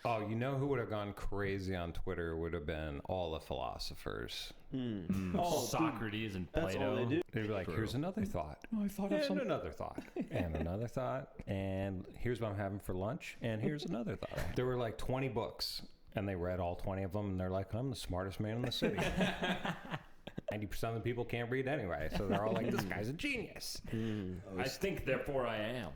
Oh, you know who would have gone crazy on Twitter would have been all the philosophers. Socrates and Plato. That's all they do. They'd be like, here's another thought. Oh, I thought of something. Another thought. And another thought. And here's what I'm having for lunch. And here's another thought. There were like 20 books. And they read all 20 of them. And they're like, I'm the smartest man in the city. 90% of the people can't read anyway. So they're all like, this guy's a genius. I think, therefore I am.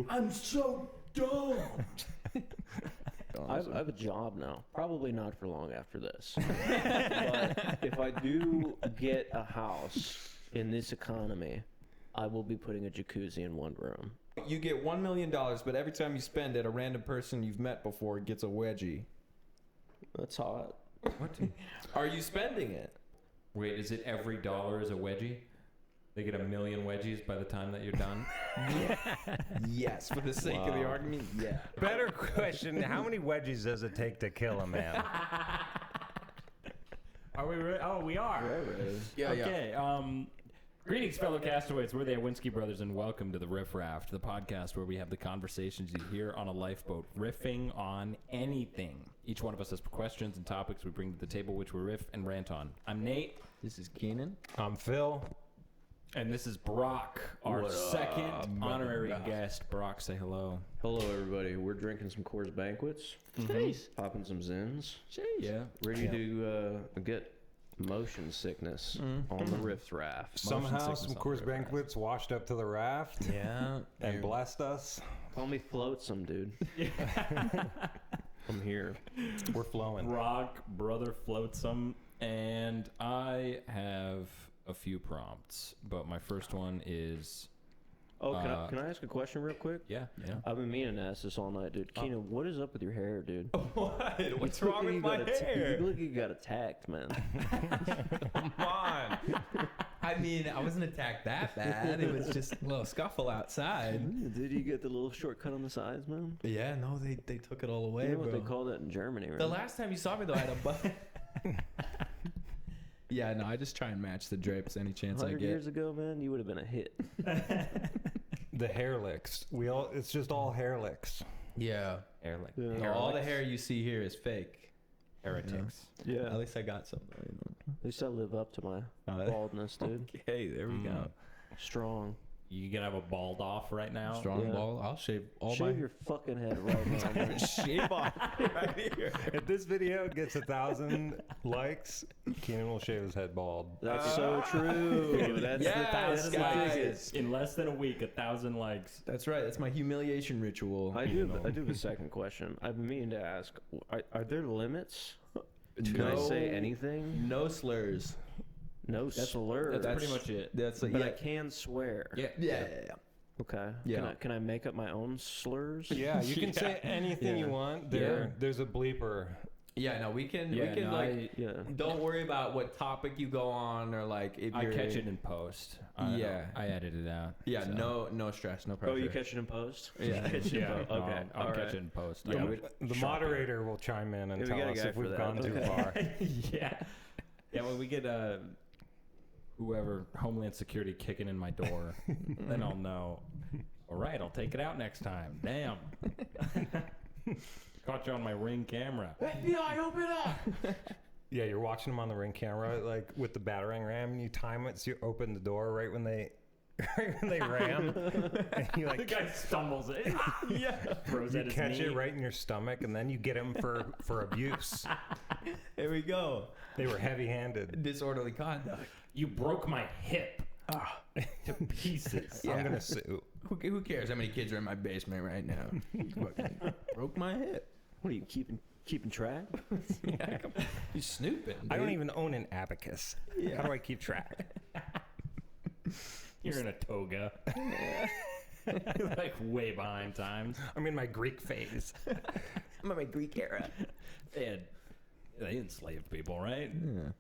I'm so dumb. I have a job now. Probably not for long after this. But if I do get a house in this economy, I will be putting a jacuzzi in one room. You get $1 million, but every time you spend it, a random person you've met before gets a wedgie. That's hot. What? Are you spending it? Wait, is it every dollar is a wedgie? They get 1 million wedgies by the time that you're done? Yes, for the sake of the argument, yeah. Better question, how many wedgies does it take to kill a man? Are we ready? Oh, we are. Yeah, Okay. Greetings, fellow castaways. We're the Awinski brothers, and welcome to the Riff Raft, the podcast where we have the conversations you hear on a lifeboat, riffing on anything. Each one of us has questions and topics we bring to the table, which we riff and rant on. I'm Nate. This is Keenan. I'm Phil. And this is Brock, our second honorary guest. Brock, say hello. Hello, everybody. We're drinking some Coors Banquets. Popping some Zins. Yeah. Ready to get motion sickness on the Riff Raft. Somehow some Coors Banquets washed up to the raft. Yeah. And blessed us. Call me Floatsome, dude. I'm here. We're flowing. Brock, brother floatsome. And I have a few prompts, but my first one is... Oh, can I ask a question real quick? Yeah. I've been meaning to ask this all night, dude. Keenan, what is up with your hair, dude? What? What's wrong with my hair? You look like you got attacked, man. Come on. I mean, I wasn't attacked that bad. It was just a little scuffle outside. Did you get the little shortcut on the sides, man? Yeah, no, they took it all away, You know what bro. they call that in Germany, right? The last time you saw me, though, I had a butt. Yeah, no, I just try and match the drapes any chance I 100 get. years ago, man, you would have been a hit. The hair licks. It's just all hair licks. Yeah. Hair Yeah. No, all the hair you see here is fake. heretics. Yeah. At least I got some, though, you know. At least I live up to my baldness, dude. Okay, there we go. Strong. You gonna have a bald off right now? Strong Yeah. ball. I'll shave all Shave your fucking head right now, man. shave off right here. If this video gets 1,000 likes, Keenan will shave his head bald. That's so true. That's Yes, the guys. In less than a week, 1,000 likes. That's right. That's my humiliation ritual. I do have a second question. I've been meaning to ask, are there limits? Can I say anything? No slurs. No slurs. That's pretty much it. That's But I can swear. Yeah. Okay. Yeah. Can I make up my own slurs? Yeah, you can say anything you want. There's a bleeper. Yeah, no, we can Yeah. don't worry about what topic you go on or like if I you're catch it in post. Yeah. I edit it out. Yeah, so. no stress, no pressure. Oh, you catch it in post? Yeah. Catch it in post. no, Okay. I'll All catch right. it in post. Yeah, I'm the moderator will chime in and Yeah, we tell got a us guy if for we've that. gone too Okay. far. Yeah. Yeah, when we get whoever, Homeland Security kicking in my door, then I'll know. All right, I'll take it out next time. Damn. Caught you on my Ring camera. FBI, open up! Yeah, you're watching them on the Ring camera, like with the battering ram, and you time it so you open the door right when they ram, and you The guy stumbles in. Yeah. Throws you at his catch knee. it right in your stomach, and then you get him for abuse. Here we go. They were heavy-handed. Disorderly conduct. You broke my hip to pieces. Yeah. I'm gonna sue. Who cares how many kids are in my basement right now? Fucking broke my hip. What are you keeping track? Yeah, come on. You snooping, dude. I don't even own an abacus. How do I keep track? You're in a toga. You're like way behind times. I'm in my Greek phase. I'm in my Greek era. They enslaved people, right?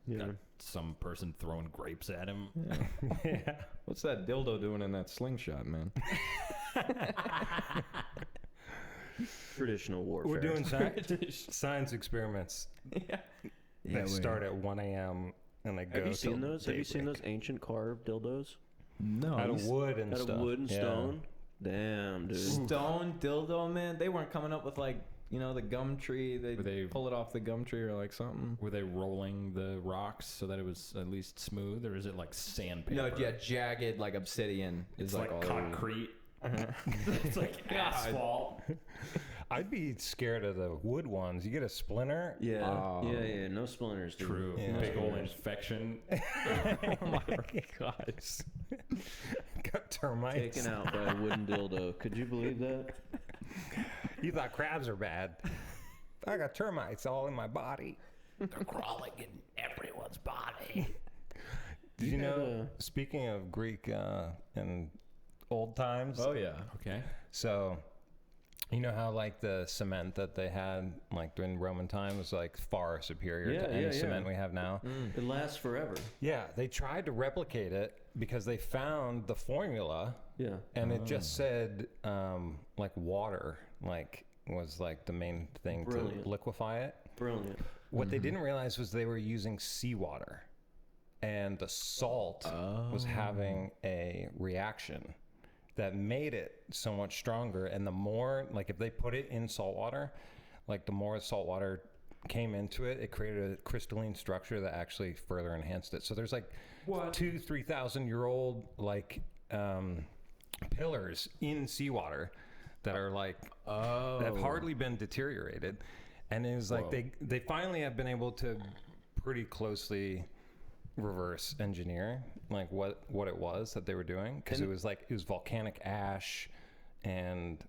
Yeah. Not some person throwing grapes at him. Yeah. What's that dildo doing in that slingshot, man? Traditional warfare. We're doing science experiments that start at 1 a.m. and they go. Have you seen till those? Have you seen daybreak. those ancient carved dildos? No. Out of wood and Out stuff. of wood and Yeah. stone. Damn, dude. Stone dildo, man. They weren't coming up with like, the gum tree. Were they- pull it off the gum tree or like something. Were they rolling the rocks so that it was at least smooth, or is it like sandpaper? No, yeah, jagged like obsidian. It's is like all over. concrete. It's like asphalt. I'd be scared of the wood ones. You get a splinter. Yeah. Oh. Yeah. No splinters, dude. True. Yeah. Big old infection. Oh my gosh. Got termites. Taken out by a wooden dildo. Could you believe that? You thought crabs are bad. I got termites all in my body. They're crawling in everyone's body. Did you have know, speaking of Greek and old times, Oh yeah. Okay. so you know how like the cement that they had like during Roman time was like far superior Yeah, to any yeah, cement yeah. we have now? It lasts forever. Yeah, they tried to replicate it because they found the formula Yeah. and it just said like water like was like the main thing Brilliant. to liquefy it. Brilliant. What they didn't realize was they were using seawater, and the salt was having a reaction that made it so much stronger. And the more, like, if they put it in salt water, like the more salt water came into it, it created a crystalline structure that actually further enhanced it. So there's like 2,000-3,000 year old like pillars in seawater that are like that have hardly been deteriorated. And it was like they finally have been able to pretty closely reverse engineer like what it was that they were doing, because it was volcanic ash, and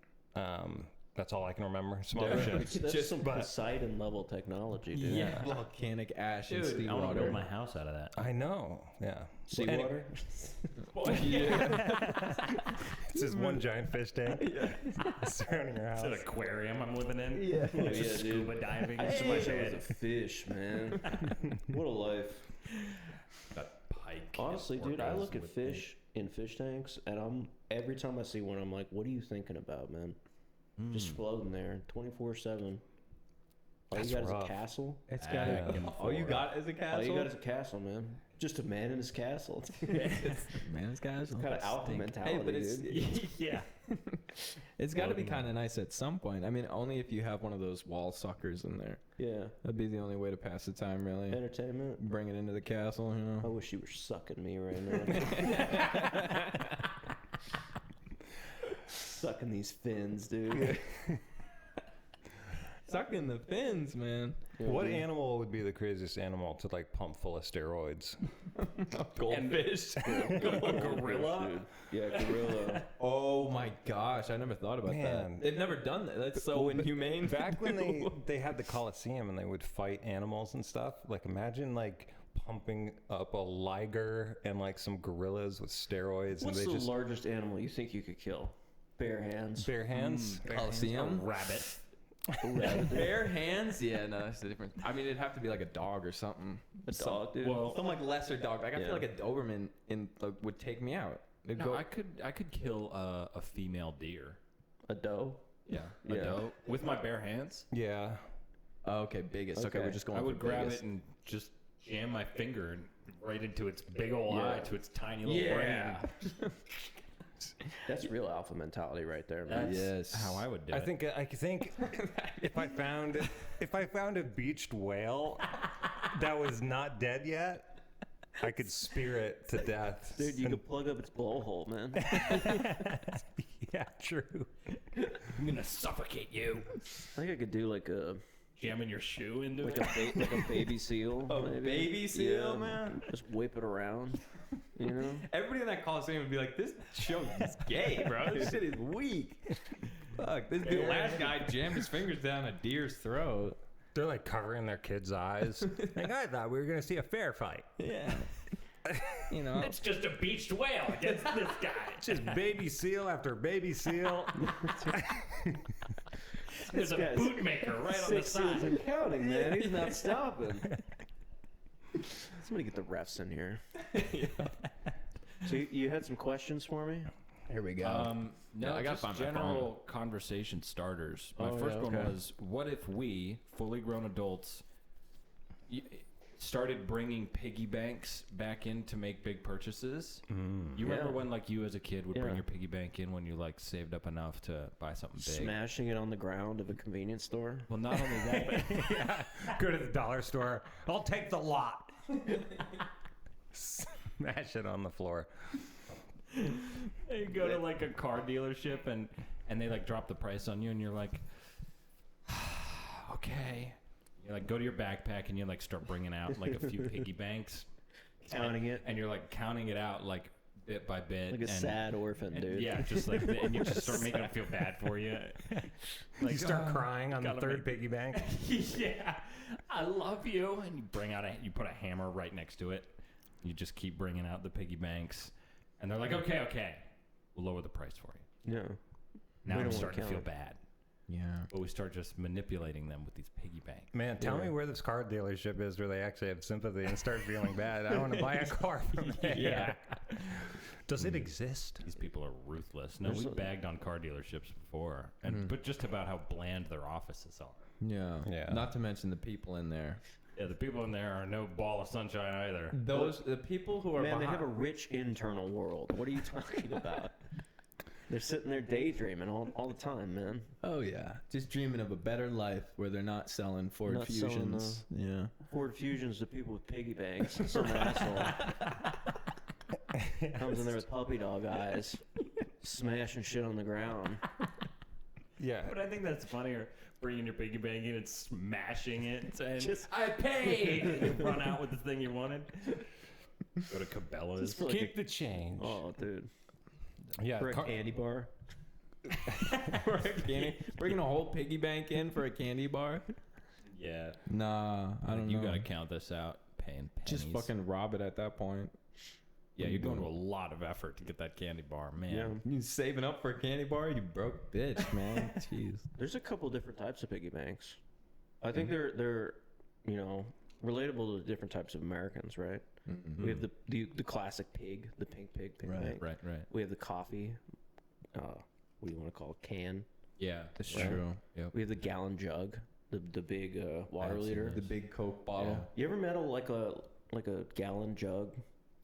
that's all I can remember. Some other shit. That's some Poseidon level technology, dude. Yeah. Volcanic ash and Dude, I want to seawater. build my house out of that. I know, yeah. Seawater? It's just one giant fish tank surrounding your house. It's an aquarium I'm living in. Yeah. Oh, yeah, dude. Scuba diving I into just my wish I was bed. a fish, man. What a life. That pike. Honestly, dude, I orgasm look at with fish in fish tanks, and every time I see one, I'm like, what are you thinking about, man? Just floating there 24/7. All That's you got is rough. a castle? It's Back got and all you forth. got is a castle. All you got is a castle, man. Just a man in his castle. man's castle. Kind of alpha mentality, Hey, but it's dude. Yeah. it's got to be kind of nice at some point. I mean, only if you have one of those wall suckers in there. Yeah. That'd be the only way to pass the time, really. Entertainment. Bring it into the castle, you I know. wish you were sucking me right now. Sucking these fins, dude. Sucking the fins, man. Yeah, What dude. animal would be the craziest animal to like pump full of steroids? Goldfish. A gorilla. Dude. Yeah, gorilla. Oh my gosh, I never thought about Man. that. They've never done that. That's so inhumane. Back when they had the Coliseum and they would fight animals and stuff, like imagine like pumping up a liger and like some gorillas with steroids. What's and the they just largest animal you think you could kill? Bare hands. bare hands. Coliseum. Rabbit. Bare hands? Yeah, no, that's the difference. I mean, it'd have to be like a dog or something. A dog, dude. Well, Some like lesser dog. Like I Yeah. feel like a Doberman would take me out. It'd No, go. I could kill a female deer. A doe. Yeah. A Yeah. doe with my bare hands. Yeah. Oh, okay, biggest. Okay, Okay. we're just going. I for would grab biggest. it and just jam my finger right into its big old Yeah. eye, to its tiny little Yeah. brain. That's real alpha mentality right there, man. That's Yes. how I would do I it. think if I found a beached whale that was not dead yet, I could spear it to death. Dude, you And- could plug up its blowhole, man. yeah, true. I'm gonna suffocate you. I think I could do like a Jamming your shoe into like it. like a baby seal. A maybe. baby seal, Yeah. man? Just whip it around. You know? Everybody in that Coliseum would be like, "This show is gay, bro. This shit is weak." Fuck, this dude, last guy jammed his fingers down a deer's throat. They're like covering their kids' eyes. Like, I thought we were gonna see a fair fight. Yeah. You know. It's just a beached whale against this guy. Just baby seal after baby seal. There's a guy's bootmaker right on the 6 seals side. and counting, man. He's not stopping. Somebody get the refs in here. So you had some questions for me? Here we go. No, I gotta just find my general conversation starters. My Oh, first yeah, one okay. was, what if we, fully grown adults, started bringing piggy banks back in to make big purchases. You remember when, like, you as a kid would bring your piggy bank in when you, like, saved up enough to buy something big? Smashing it on the ground of a convenience store. Well, not only that, but Go to the dollar store. I'll take the lot. Smash it on the floor. you go to, like, a car dealership and they, like, drop the price on you, and you're like, okay. You, like, go to your backpack and you, like, start bringing out, like, a few piggy banks. Counting it. And you're, like, counting it out, like, bit by bit. Like a sad orphan, dude. Yeah, just like, and you just start making them feel bad for you. Like, you start crying on the gotta third piggy bank. Yeah, I love you. And you put a hammer right next to it. You just keep bringing out the piggy banks. And they're like, okay, we'll lower the price for you. Yeah. Now We I'm don't starting to wanna feel count bad. Yeah. But we start just manipulating them with these piggy banks. Man, tell me where this car dealership is where they actually have sympathy and start feeling bad. I want to buy a car from there. Yeah. Does it exist? These people are ruthless. No, we bagged on car dealerships before, but just about how bland their offices are. Yeah. Not to mention the people in there. Yeah, the people in there are no ball of sunshine either. The people who are Man, they behind, have a rich internal world. What are you talking about? They're sitting there daydreaming all the time, man. oh yeah, just dreaming of a better life where they're not selling Ford Not selling, Fusions. Yeah. Ford Fusions to people with piggy banks. Some asshole comes in there with puppy dog eyes, smashing shit on the ground. Yeah. But I think that's funnier, bringing your piggy bank in and smashing it and Just- I paid! And run out with the thing you wanted. Go to Cabela's. Just for like Keep the change. oh, dude. Yeah. For a candy bar. For a candy, bringing a whole piggy bank in for a candy bar? Yeah. Nah, I don't know. You gotta count this out. Paying pennies. just fucking rob it at that point. Yeah, you're going to a lot of effort to get that candy bar, man. Yeah. You saving up for a candy bar? You broke bitch, man. Jeez. There's a couple different types of piggy banks. I think they're relatable to different types of Americans, right? We have the classic pig, the pink pig bank. Right. We have the coffee. What do you want to call it? Can. Yeah. That's Right. true. Yep. We have the gallon jug, the big water I've seen liter. The big Coke bottle. You ever met a gallon jug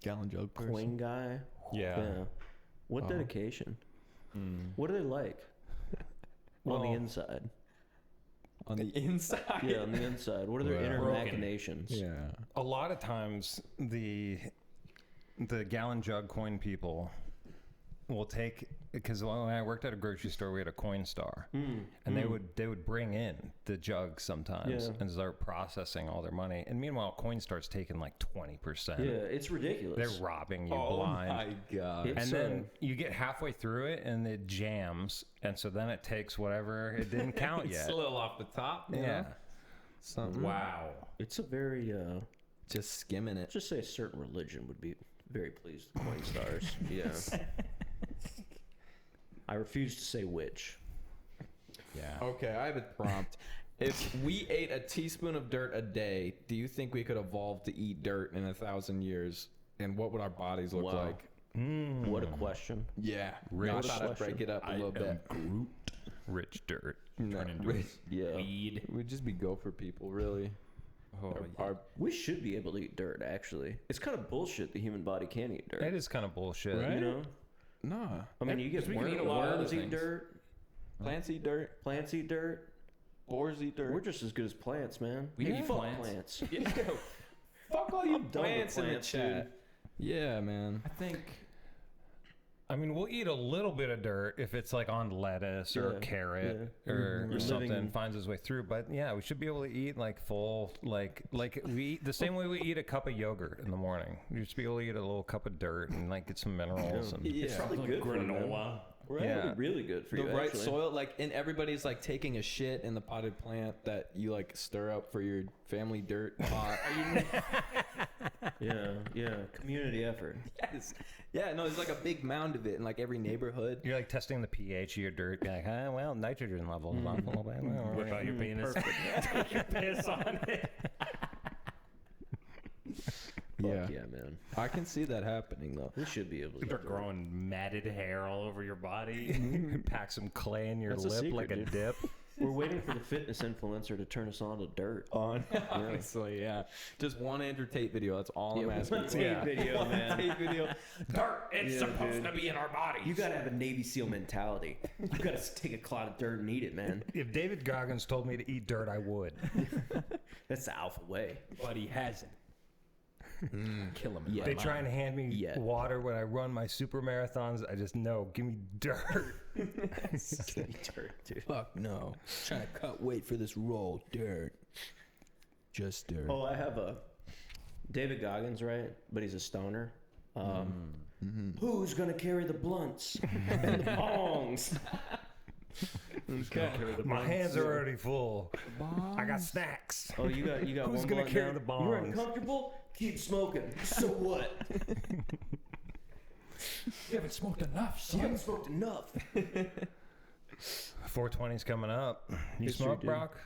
Gallon jug coin guy? Yeah. What dedication? What are they like? On the Well- inside. On the inside? Yeah, on the inside. What are their inner Broken. machinations? Yeah. A lot of times the gallon jug coin people will take, because when I worked at a grocery store, we had a coin star, and they would bring in the jug sometimes Yeah. and start processing all their money. And meanwhile, Coinstar's taking like 20%. Yeah, it's ridiculous. They're robbing you Oh blind. my god. It's, And then you get halfway through it and it jams, and so then it takes whatever it didn't count It's yet. a little off the top. you Yeah. know? Something. Wow. It's a very Just skimming it. just say a certain religion would be very pleased with coin stars. Yeah. I refuse to say which. Yeah. Okay, I have a prompt. If we ate a teaspoon of dirt a day, do you think we could evolve to eat dirt in 1,000 years? And what would our bodies look Wow. like? What a question. Yeah. Rich. I thought I'd break it up a little bit. Groot. Rich dirt. No, Turn into a Yeah. weed. we'd just be gopher people, really. Oh, Our- We should be able to eat dirt, actually. It's kind of bullshit the human body can't eat dirt. That is kind of bullshit. Right? You know? Nah. I mean, you get 'Cause we can eat a worms, lot of worms other eat things. dirt, Plants eat dirt. plants eat dirt. Boars eat dirt. We're just as good as plants, man. We Hey, eat fuck plants. Fuck all you I'm done with plants in the plants, chat. dude. Yeah, man. I think I mean, we'll eat a little bit of dirt if it's like on lettuce or Yeah, carrot yeah. or You're something living- finds its way through. But yeah, we should be able to eat like full, like we eat the same way we eat a cup of yogurt in the morning. You should be able to eat a little cup of dirt and like get some minerals. And It's probably like good for you, man. granola. Right? Yeah. Really good for The you, right actually. soil, like, and everybody's like taking a shit in the potted plant that you like stir up for your family dirt pot. Yeah. Community effort. Yes. Yeah, no, there's like a big mound of it in like every neighborhood. You're like testing the pH of your dirt. Be like, well, nitrogen level is off a little bit. Whip out your penis. Take your piss on it. Yeah. Fuck yeah, man. I can see that happening though. We should be able to. Start growing matted hair all over your body. Pack some clay in your That's a lip secret, like a dude. dip. We're waiting for the fitness influencer to turn us on to dirt. Honestly, yeah. Just one Andrew Tate video. That's all I'm asking. One Tate video, man. Tate video. Dirt, it's supposed to be in our bodies. You gotta have a Navy SEAL mentality. You gotta take a clod of dirt and eat it, man. If David Goggins told me to eat dirt, I would. That's the alpha way. But he hasn't. Kill him. Yeah. They try and hand me Yeah. water when I run my super marathons. I just know, give me dirt. Dirt, dude. Fuck no. Trying to cut weight for this roll. Dirt. Just dirt. Oh, I have a David Goggins, right? But he's a stoner. Who's gonna carry the blunts and the bongs? My hands are already full. I got snacks. Oh, you got Who's one gonna blunt carry now? the bongs? You're uncomfortable? Keep smoking. So what? You haven't smoked enough, You haven't smoked enough. 420's coming up. You Yes, sir, smoke, dude. Brock?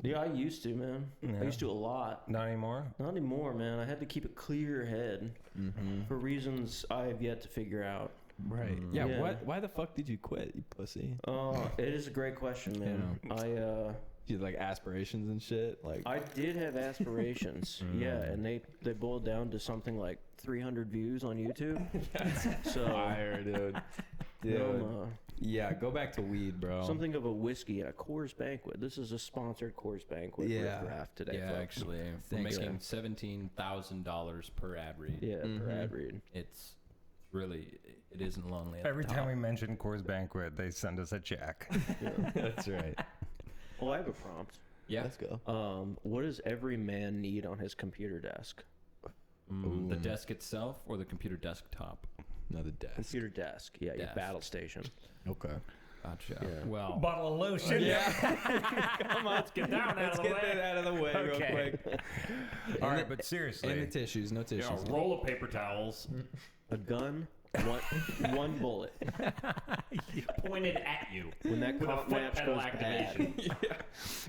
Yeah, I used to, man. I used to a lot. Not anymore? Not anymore, man. I had to keep a clear head for reasons I have yet to figure out. Right. Yeah, Yeah. what? Why the fuck did you quit, you pussy? It is a great question, man. You had like aspirations and shit? Like, I did have aspirations, yeah, and they boiled down to something like 300 views on YouTube. So fire, dude. I'm, Yeah, go back to weed, bro. something of a whiskey at a Coors Banquet. This is a sponsored Coors Banquet Yeah. Riff Raff today, Yeah, folks. actually, we're Thanks, making $17,000 per ad read. Yeah, per ad read. It's really, it isn't lonely. At Every the time top. we mention Coors Banquet, they send us a check. That's right. Well, I have a prompt. Yeah, Let's go. What does every man need on his computer desk? the desk itself or the computer desktop. Another desk. Computer desk. Yeah, your Desk. battle station. Okay. Gotcha. Yeah. Well, Bottle of lotion. Come on, let's get down Let's out of the get way. that out of the way real Okay. quick. All And right, the- but seriously. And the tissues, no tissues. a roll of paper towels A gun, one bullet. pointed at you When that with a cop foot match pedal goes activation. bad.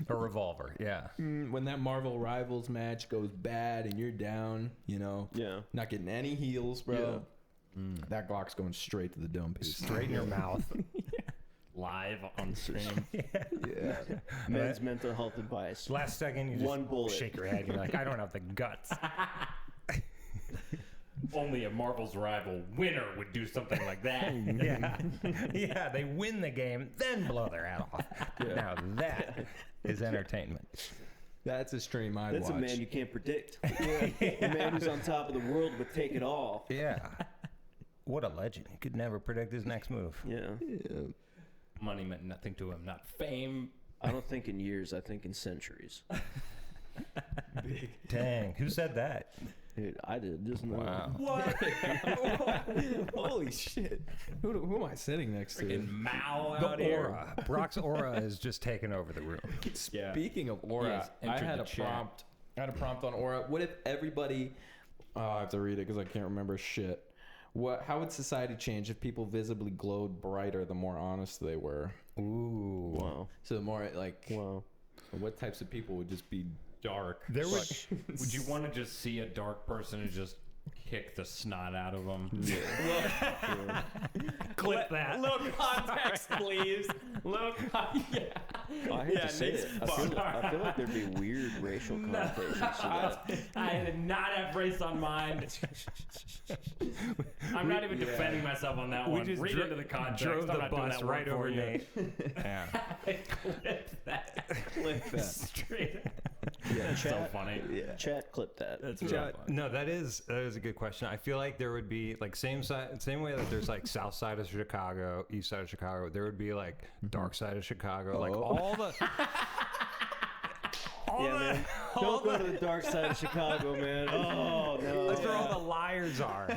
A revolver, yeah. When that Marvel Rivals match goes bad and you're down, you know, Yeah. not getting any heals, bro. That Glock's going straight to the dome piece. Straight in your mouth. Live on stream. Yeah. Men's mental health advice. Last second, you just One bullet. shake your head. You're like, I don't have the guts. Only a Marvel's rival winner would do something like that. Yeah. Yeah, they win the game, then blow their head off. Now that is entertainment. That's a stream I'd That's watch. a man you can't predict. The man who's on top of the world would take it all. Yeah. What a legend. He could never predict his next move. Yeah. Money meant nothing to him, not fame. I don't think in years, I think in centuries. Dang. Who said that? Dude, I did just now. Wow. What? Holy shit. Who am I sitting next to? Freaking Mao The out here. aura. Brock's aura is just taking over the room. Yeah. Speaking of He aura, has I entered had the a chat. prompt. I had a prompt on aura. What if everybody? Oh, I have to read it because I can't remember shit. How would society change if people visibly glowed brighter the more honest they were? Ooh. Wow. So the more like, Wow. what types of people would just be dark? There would Would you want to just see a dark person and just kick the snot out of them? clip that. Look, context, please. Look, yeah. I hate to say Nate's it. I feel like there'd be weird racial connotations to that. I did not have race on mind. I'm not even defending myself on that one. Read into the context. Drove I'm the not doing bus that work right for over you. Nate. Yeah. Clip that. Like that. Straight. Yeah, That's so chat, funny. chat clip that. That's Yeah, real funny. no, that is a good question. I feel like there would be like same way that there's like south side of Chicago, east side of Chicago. There would be like dark side of Chicago, like all the. Yeah, man. Don't go to the dark side of Chicago, man. Oh, no. That's where all the liars are.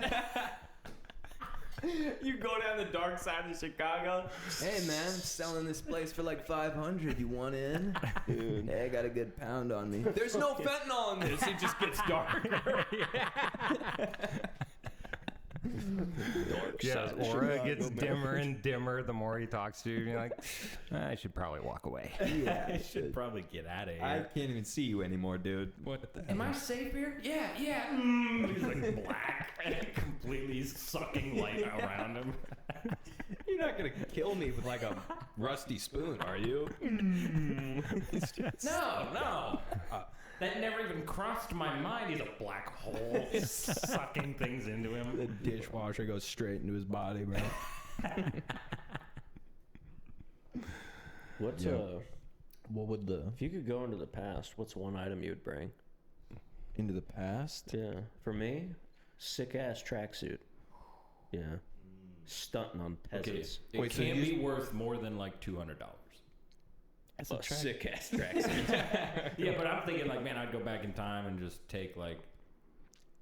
You go down the dark side of Chicago. Hey man, I'm selling this place for like $500. You want in? Dude. Hey, I got a good pound on me. There's no fentanyl in this. It just gets darker. Yeah, side of aura Chicago, gets man. dimmer and dimmer the more he talks to you. And you're like, I should probably walk away. I should probably get out of here. I can't even see you anymore, dude. What the Am I safe here? Yeah. He's like black and completely sucking light around him. You're not gonna kill me with like a rusty spoon, are you? No. That never even crossed my mind. He's a black hole sucking things into him. The dishwasher goes straight into his body, bro. What's What would the if you could go into the past, what's one item you'd bring? into the past? Yeah, for me, sick ass tracksuit. Yeah, stunting on peasants. It Wait, so can't you be worth more than like $200. That's a sick ass tracksuit. Yeah, but I'm thinking like, man, I'd go back in time and just take like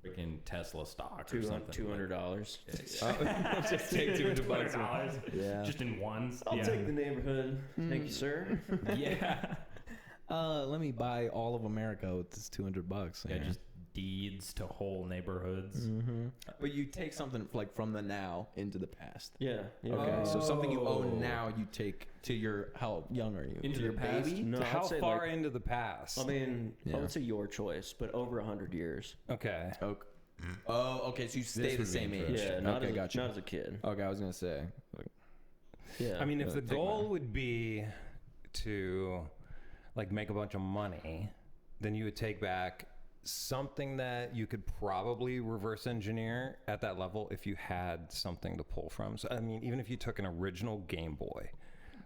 freaking Tesla stock or something. $200. Just take $200. Yeah. Just in ones. I'll take the neighborhood. Thank you, sir. Yeah. Let me buy all of America with this $200. Yeah, just deeds to whole neighborhoods. But you take something like from the now into the past. Yeah. Okay, so something you own now, you take to your how young are you? Into to your the past? baby? No, How I'd say far like, into the past? I mean, Yeah. I would say your choice, but over 100 years. Okay. Okay. Oh, okay. So you stay the would be same age. interesting. Yeah, not, Okay, as a, gotcha. not as a kid. Okay, I was gonna say. Yeah. I mean, if the take goal mine. would be to like make a bunch of money, then you would take back something that you could probably reverse engineer at that level if you had something to pull from. So I mean, even if you took an original Game Boy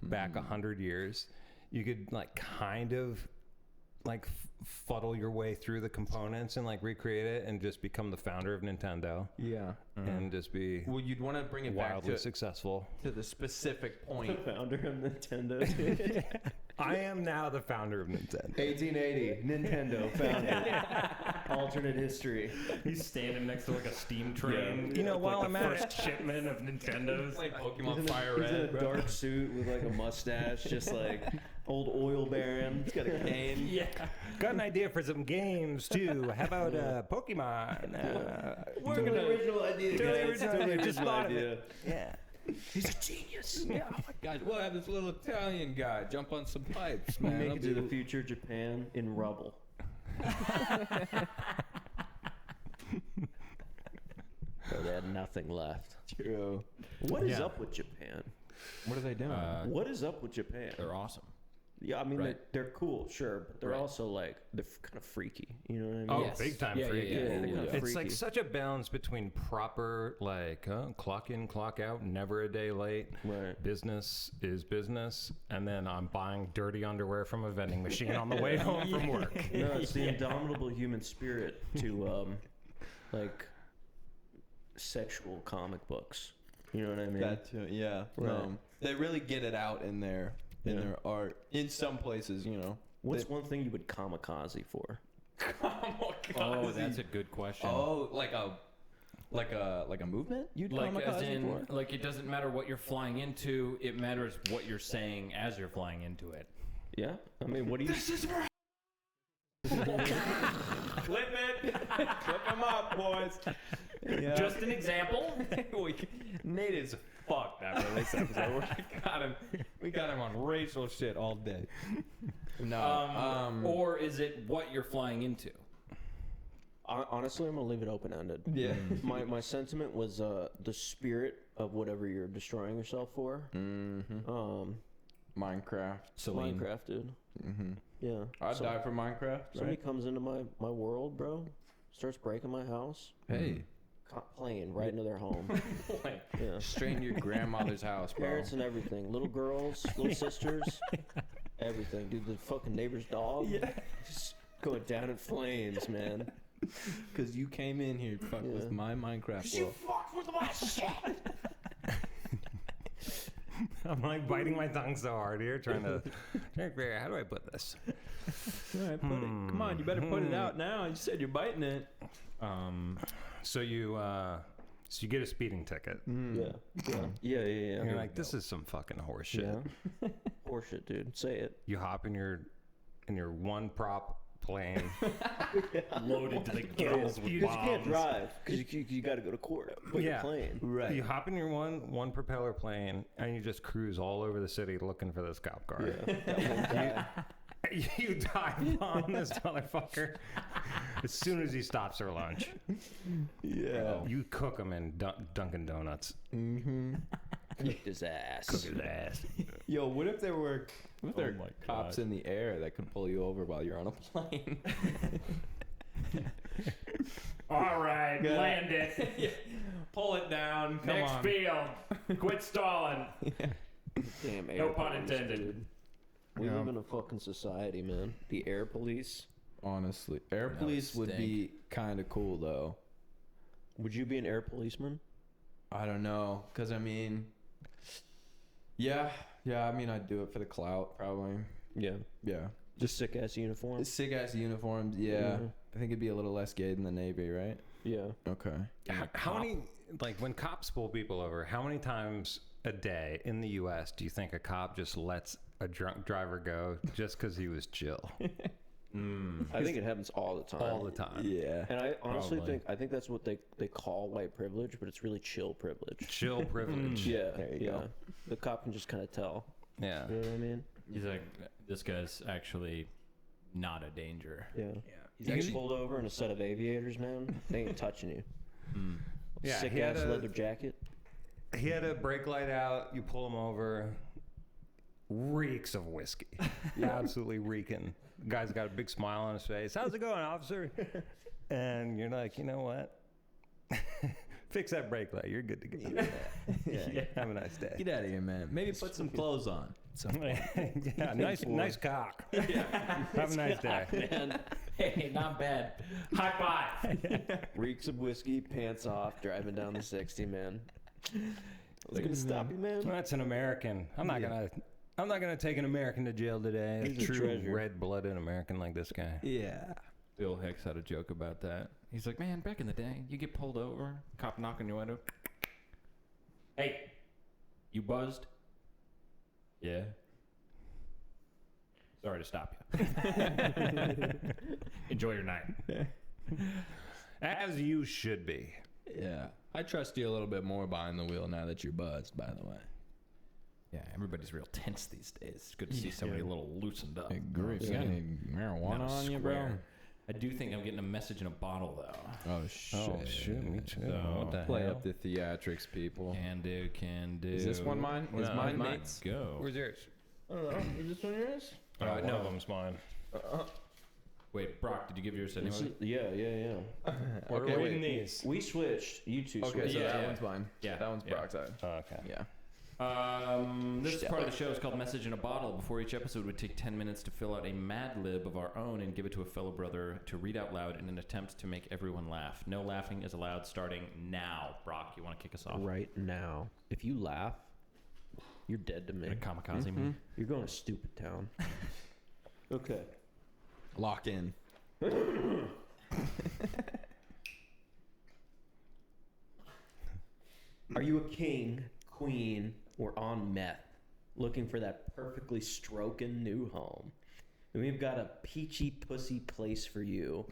back 100 years, you could like kind of like fuddle your way through the components and like recreate it and just become the founder of Nintendo Yeah. and just be Well, you'd want to bring it wildly back successful. to the specific point. founder of Nintendo. I am now the founder of Nintendo. 1880, Nintendo founded. Alternate history. He's standing next to like a steam train. You know, with, while like, I'm the at it- first shipment of Nintendos. Like He's Pokemon in, Fire he's in a Red, bro. dark suit with like a mustache, just like old oil baron. He's got a cane. Yeah. Got an idea for some games too. How about Pokemon? We're gonna original idea, Totally guys. original. Totally Just original thought of idea. Yeah. He's a genius. Yeah, oh my God. We'll have this little Italian guy jump on some pipes, man. Make it to the future Japan in rubble. So they had nothing left. True. What is Yeah. up with Japan? What are they doing? What is up with Japan? They're awesome. Yeah, I mean, Right. they're cool, sure, but they're Right. also like, they're kind of freaky. You know what I mean? Oh, Yes. big time Yeah, freaky. yeah, they're kind of It's freaky. like such a balance between proper, like, clock in, clock out, never a day late. Right. Business is business. And then I'm buying dirty underwear from a vending machine on the way home from work. No, it's the indomitable human spirit to, like, sexual comic books. You know what I mean? That too, yeah. Right. They really get it out in their Yeah. art. In some places, you know. What's one thing you would kamikaze for? Oh, that's a good question. Oh, like a movement? You'd Like as kamikaze in, for? like it doesn't matter what you're flying into. It matters what you're saying as you're flying into it. Yeah? I mean, what do you... Clip it. Flip them up, boys. Yeah. Just an example. Nate is fucked after this episode. We got him on racial shit all day. No. Or is it what you're flying into? Honestly, I'm going to leave it open-ended. Yeah. My sentiment was the spirit of whatever you're destroying yourself for. Mm-hmm. Minecraft. Celine. Minecraft, dude. Mm-hmm. Yeah. I'd die for Minecraft. Somebody Right? comes into my world, bro, starts breaking my house, Hey. playing right into their home. Yeah. Straight in your grandmother's house, bro. Parents and everything. Little girls, little sisters, everything. Dude, the fucking neighbor's dog. Yeah. Just going down in flames, man. Because you came in here fuck Yeah. with my Minecraft world. fuck with my shit. I'm like biting my tongue so hard here, trying to figure out how do I put this. All right, put it. Come on, you better put it out now. You said you're biting it. So you get a speeding ticket. Yeah. And you're like, this is some fucking horse shit. Yeah. Horseshit, dude. Say it. You hop in your one prop plane. Loaded to the gills with Because you can't drive. Because you got to go to court. But Yeah. you're playing. Right. You hop in your one propeller plane and you just cruise all over the city looking for this cop car. Yeah. You dive on this motherfucker as soon as he stops for lunch. Yeah. You cook him in Dunkin' Donuts. Mm-hmm. Kicked his ass. Cook his ass. Yo, what if there were my cops God. in the air that could pull you over while you're on a plane? All right, land it. Yeah. Pull it down. Come Next on. field. Quit stalling. Damn air No pun police, intended. dude. We Yeah. live in a fucking society, man. The air police. Honestly, air That police would would be kind of cool though. Would you be an air policeman? I don't know, cause I mean, yeah. I mean, I'd do it for the clout, probably. Yeah. Yeah. Just sick ass uniform. Sick ass uniforms. Yeah. Mhm. I think it'd be a little less gay than the Navy, right? Yeah. Okay. How many, like, when cops pull people over, how many times a day in the U.S. do you think a cop just lets a drunk driver go just because he was chill? I think it happens all the time. All the time. Yeah. And I honestly Probably. think that's what they call white privilege, but it's really chill privilege. Chill privilege. Yeah. There you go. The cop can just kind of tell. Yeah. You know what I mean? He's like, this guy's actually not a danger. Yeah. He's You get actually pulled over in a set of aviators, man. They ain't touching you. Yeah, Sick he had ass a- leather jacket. He had a brake light out. You pull him over. Reeks of whiskey. Absolutely reeking. Guy's got a big smile on his face. How's it going, officer? And you're like, you know what? Fix that brake light. You're good to go. yeah. Have a nice day. Get out of here, man. Maybe put some clothes on. Yeah, nice cock. Have a nice day. Man, Hey, not bad. High five. reeks of whiskey, pants off, driving down the 60, man. I was gonna stop you, man. That's an American. I'm not gonna take an American to jail today. He's A a true treasure. red-blooded American like this guy. Yeah. Bill Hicks had a joke about that. He's like, man, back in the day, you get pulled over, cop knocking your window. Hey, you buzzed? Yeah. Sorry to stop you. Enjoy your night. As you should be. Yeah. I trust you a little bit more behind the wheel now that you're buzzed, by the way. Yeah, everybody's real tense these days. It's good to see somebody a little loosened up. Hey, Griff, you got any marijuana Not on you, bro? square. I do think I'm getting a message in a bottle, though. Oh, shit. Oh, shoot, me too. So, What the Play hell? up the theatrics, people. Can do. Is this one mine? Is No, mine Mine. Nate's? Go. Where's yours? I don't know. Is this one yours? No of them's mine. Wait, Brock, did you give yours to anyone? Yeah. We're Okay, reading wait. these. We switched. You two Okay, switched. so Yeah, that yeah. one's mine. Yeah, That one's yeah. Brock's side. Oh, okay. Yeah. This is part of the show. It's called Message in a Bottle. Before each episode, we take 10 minutes to fill out a Mad Lib of our own and give it to a fellow brother to read out loud in an attempt to make everyone laugh. No laughing is allowed starting now. Brock, you want to kick us off? Right now. If you laugh, you're dead to me. Like Kamikaze me? You're going to stupid town. Okay. Lock in. Are you a king, queen, or on meth, looking for that perfectly stroking new home? And we've got a peachy pussy place for you.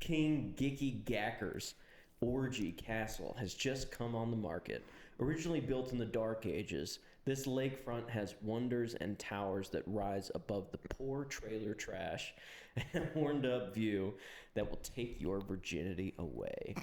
King Gicky Gacker's Orgy Castle has just come on the market. Originally built in the Dark Ages, this lakefront has wonders and towers that rise above the poor trailer trash and a horned-up view that will take your virginity away.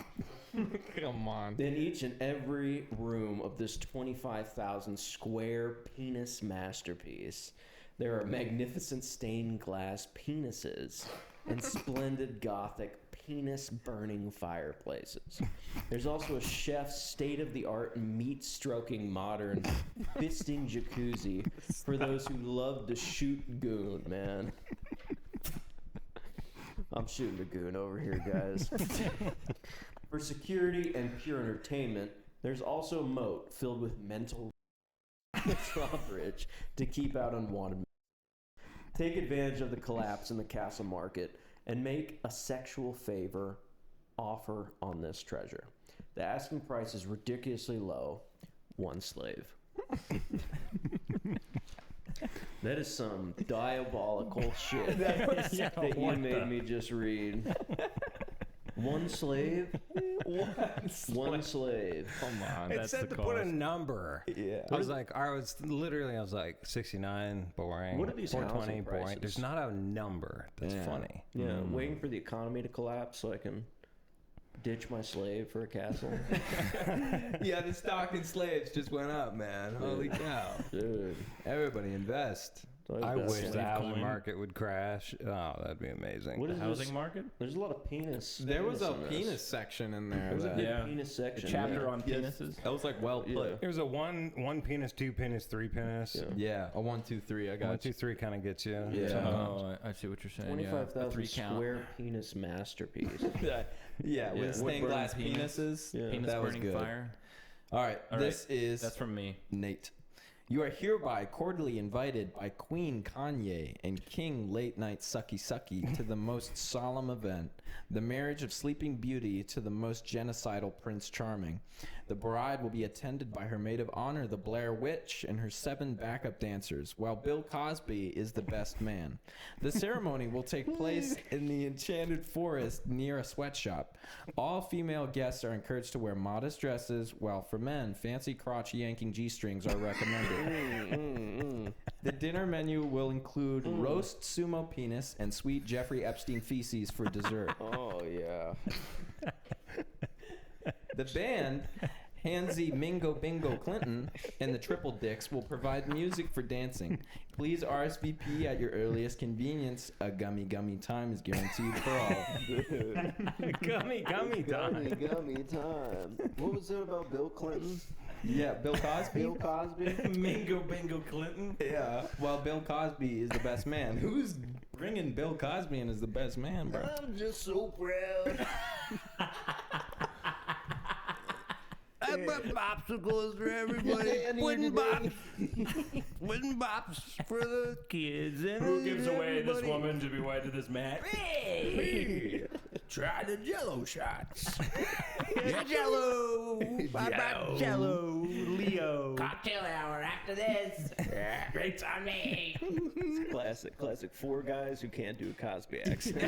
Come on. In each and every room of this 25,000 square penis masterpiece, there are magnificent stained glass penises and splendid gothic penis burning fireplaces. There's also a chef's state-of-the-art meat-stroking modern fisting jacuzzi for those who love to shoot goon, man. I'm shooting a goon over here, guys. For security and pure entertainment, there's also a moat filled with mental drawbridge to keep out unwanted. Take advantage of the collapse in the castle market and make a sexual favor offer on this treasure. The asking price is ridiculously low. One slave. That is some diabolical shit that you made me just read. One slave? One slave. Come on. It That's said the to put a cost. number. Yeah. I was like 69, boring. What are these 420, housing boring. prices? There's not a number. That's Yeah. funny. Yeah, waiting for the economy to collapse so I can ditch my slave for a castle. Yeah, the stock in slaves just went up, man. Holy cow. Dude. Everybody invest. I wish Slave the housing coin. market would crash. Oh, that'd be amazing. What is Housing this? market? There's a lot of penis. There was a in this. penis section in there. There's a that- good Yeah. penis A section. chapter yeah. on penises. That was like well Yeah. put. There's a one penis, 2 penis, 3 penis. Yeah. Yeah, a 1, 2, 3. I got 1, you. 2, 3 kind of gets you. Yeah. Oh, I see what you're saying. 25,000 Yeah, a 3 count. square penis masterpiece. Yeah, with stained Wood-burning glass penis. penises. Yeah. Penis That was burning good. fire. All right, All this is That's from me. Nate. You are hereby cordially invited by Queen Kanye and King Late Night Sucky Sucky to the most solemn event, the marriage of Sleeping Beauty to the most genocidal Prince Charming. The bride will be attended by her maid of honor, the Blair Witch, and her 7 backup dancers, while Bill Cosby is the best man. The ceremony will take place in the Enchanted Forest near a sweatshop. All female guests are encouraged to wear modest dresses, while for men, fancy crotch yanking G-strings are recommended. The dinner menu will include roast sumo penis and sweet Jeffrey Epstein feces for dessert. Oh, yeah. The band, Hansy Mingo Bingo Clinton and the Triple Dicks will provide music for dancing. Please RSVP at your earliest convenience. A gummy time is guaranteed for all. Gummy time. Gummy time. What was it about Bill Clinton? Yeah, Bill Cosby? Bill Cosby? Mingo Bingo Clinton. Yeah, well, Bill Cosby is the best man. Who's bringing Bill Cosby in as the best man, bro? I'm just so proud. I brought popsicles for everybody. Wooden bops. Wooden bops for the kids. And Who gives away this everybody. woman to be wed to this man? Hey, try the Jello shots. Jello. I brought Jello. Leo. Cocktail hour after this. Drinks on me. Classic. 4 guys who can't do a Cosby accent.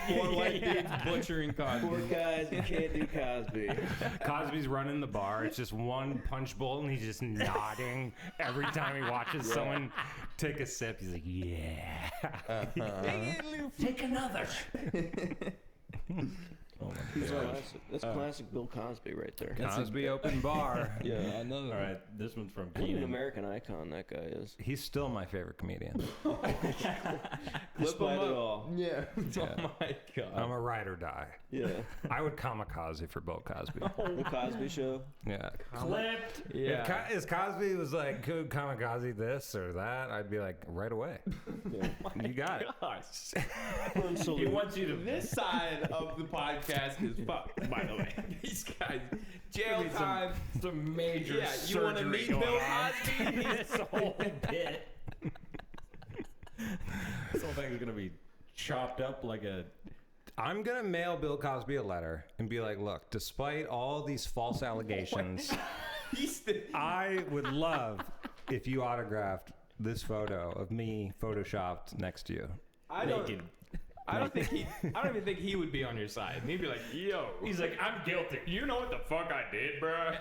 4 white dudes butchering 4 Cosby. guys who can't do Cosby. Cosby's running the bar. It's just one punch bowl, and he's just nodding every time he watches someone take a sip. He's like, "Yeah, Take another. That's classic Bill Cosby right there. Cosby open bar." Yeah, another. All right, this one's from What an Keenan. American icon that guy is. He's still my favorite comedian. Despite it all. Yeah. Yeah. Oh my god. I'm a ride or die. Yeah. I would kamikaze for Bill Cosby. The Cosby Show. Yeah. Clipped. Yeah. If Cosby was like, could kamikaze this or that, I'd be like, right away. You got it. He wants you to. This side of the podcast is fucked, by the way. These guys, jail time. Some major Yeah, you want to surgery meet going Bill on. Cosby? This whole bit. This whole thing is gonna be chopped up like a. I'm going to mail Bill Cosby a letter and be like, look, despite all these false allegations, I would love if you autographed this photo of me photoshopped next to you. I don't. Naked. I don't even think he would be on your side. He'd be like, yo. He's like, I'm guilty. You know what the fuck I did, bro?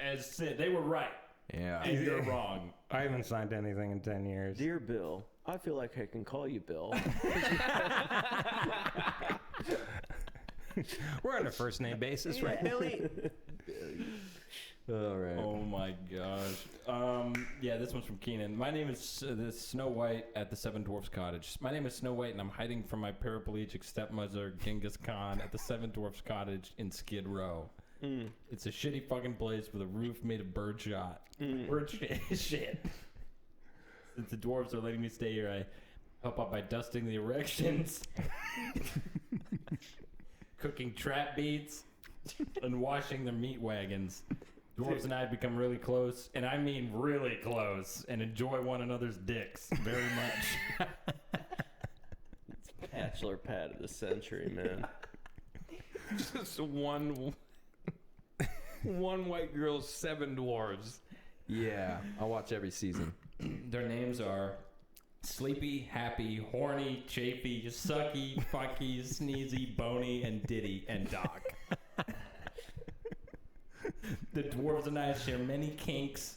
As said, they were right, Yeah. and you're wrong. I haven't signed anything in 10 years. Dear Bill, I feel like I can call you Bill. We're on a first name basis, right, Billy? All right. Oh my gosh. Yeah, this one's from Keenan. My name is Snow White at the Seven Dwarfs Cottage. My name is Snow White, and I'm hiding from my paraplegic stepmother, Genghis Khan, at the Seven Dwarfs Cottage in Skid Row. It's a shitty fucking place with a roof made of birdshot. Bird shit. Since the dwarves are letting me stay here, I help out by dusting the erections, cooking trap beats, and washing their meat wagons. Dwarves and I have become really close, and I mean really close, and enjoy one another's dicks very much. Bachelor pad of the century, man. Just one white girl, 7 dwarves. Yeah, I'll watch every season. Their names are Sleepy, Happy, Horny, Chafy, Sucky, Fucky, Sneezy, Bony, and Diddy, and Doc. The dwarves and I share many kinks.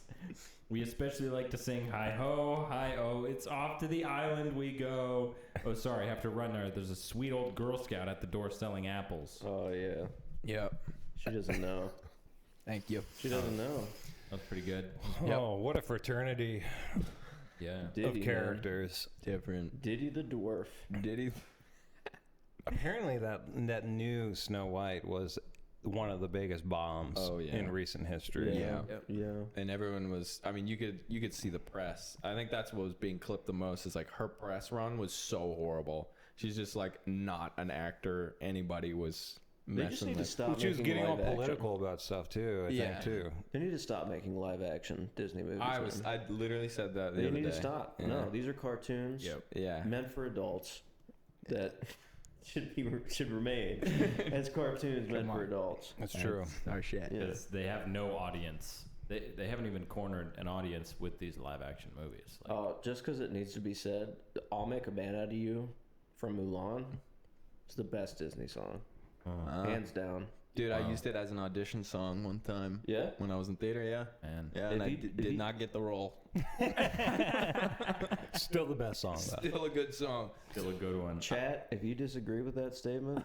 We especially like to sing hi-ho, hi-oh, it's off to the island we go. Oh, sorry, I have to run there. There's a sweet old Girl Scout at the door selling apples. Oh, yeah. Yep. She doesn't know. Thank you. She doesn't know. That's pretty good. Oh, what a fraternity Yeah. of characters. Different. Diddy the dwarf. Diddy. Apparently, that new Snow White was one of the biggest bombs in recent history. Yeah. Yeah. And everyone was, I mean, you could see the press. I think that's what was being clipped the most, is like her press run was so horrible. She's just like not an actor anybody was They just need to stop She was making getting all live political about stuff too, I think too. They need to stop making live action Disney movies. I literally said that the They other need day. to stop. Yeah. No, these are cartoons. Yeah. Meant for adults that should remain as cartoons meant for adults. That's true. Our shit. Yeah. Because they have no audience. They haven't even cornered an audience with these live action movies. Like, Just because it needs to be said, "I'll Make a Man Out of You" from Mulan. It's the best Disney song, hands down. Dude, I used it as an audition song one time. Yeah? When I was in theater, yeah. man. Yeah, If and I he- did not get the role. Still the best song though. Still a good song. Still a good one. Chat, if you disagree with that statement,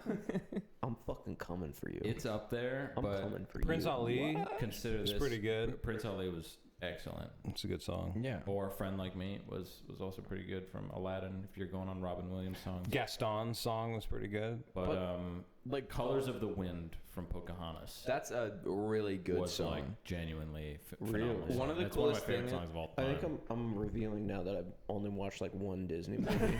I'm fucking coming for you. It's up there, I'm but coming for Prince you. Ali, consider it's this pretty good. Prince Ali was excellent. It's a good song. Yeah. Or A Friend Like Me was also pretty good from Aladdin. If you're going on Robin Williams songs, Gaston's song was pretty good. but Like Colors of the Wind from Pocahontas That's a really good was song. like genuinely Really? phenomenal. One of the It's coolest one of my favorite things- songs of all I time. think I'm revealing now that I've only watched like one Disney movie.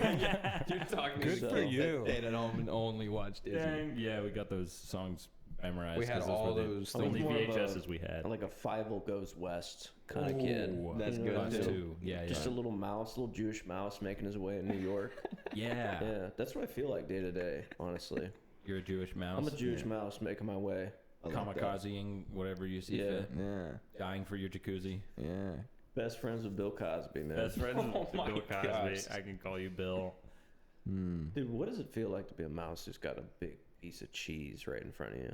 You're talking Good So- for you. Stayed at home and only watched Disney. Dang, yeah, we got those songs memorized. We had 'cause those all were the those only things. More of a- VHSs we had. Like a Fievel Goes West kind of kid. Ooh, That's You know good, what I Us mean? too. Yeah, Just yeah. a little Jewish mouse making his way in New York. Yeah. Yeah, that's what I feel like day to day, honestly. You're a Jewish mouse. I'm a Jewish mouse making my way. Kamikazeing whatever you see Yeah. fit. Yeah. Dying for your jacuzzi. Yeah. Best friends with Bill Cosby, man. Best friends Oh with my Bill Cosby. gosh. I can call you Bill. Dude, what does it feel like to be a mouse who's got a big piece of cheese right in front of you?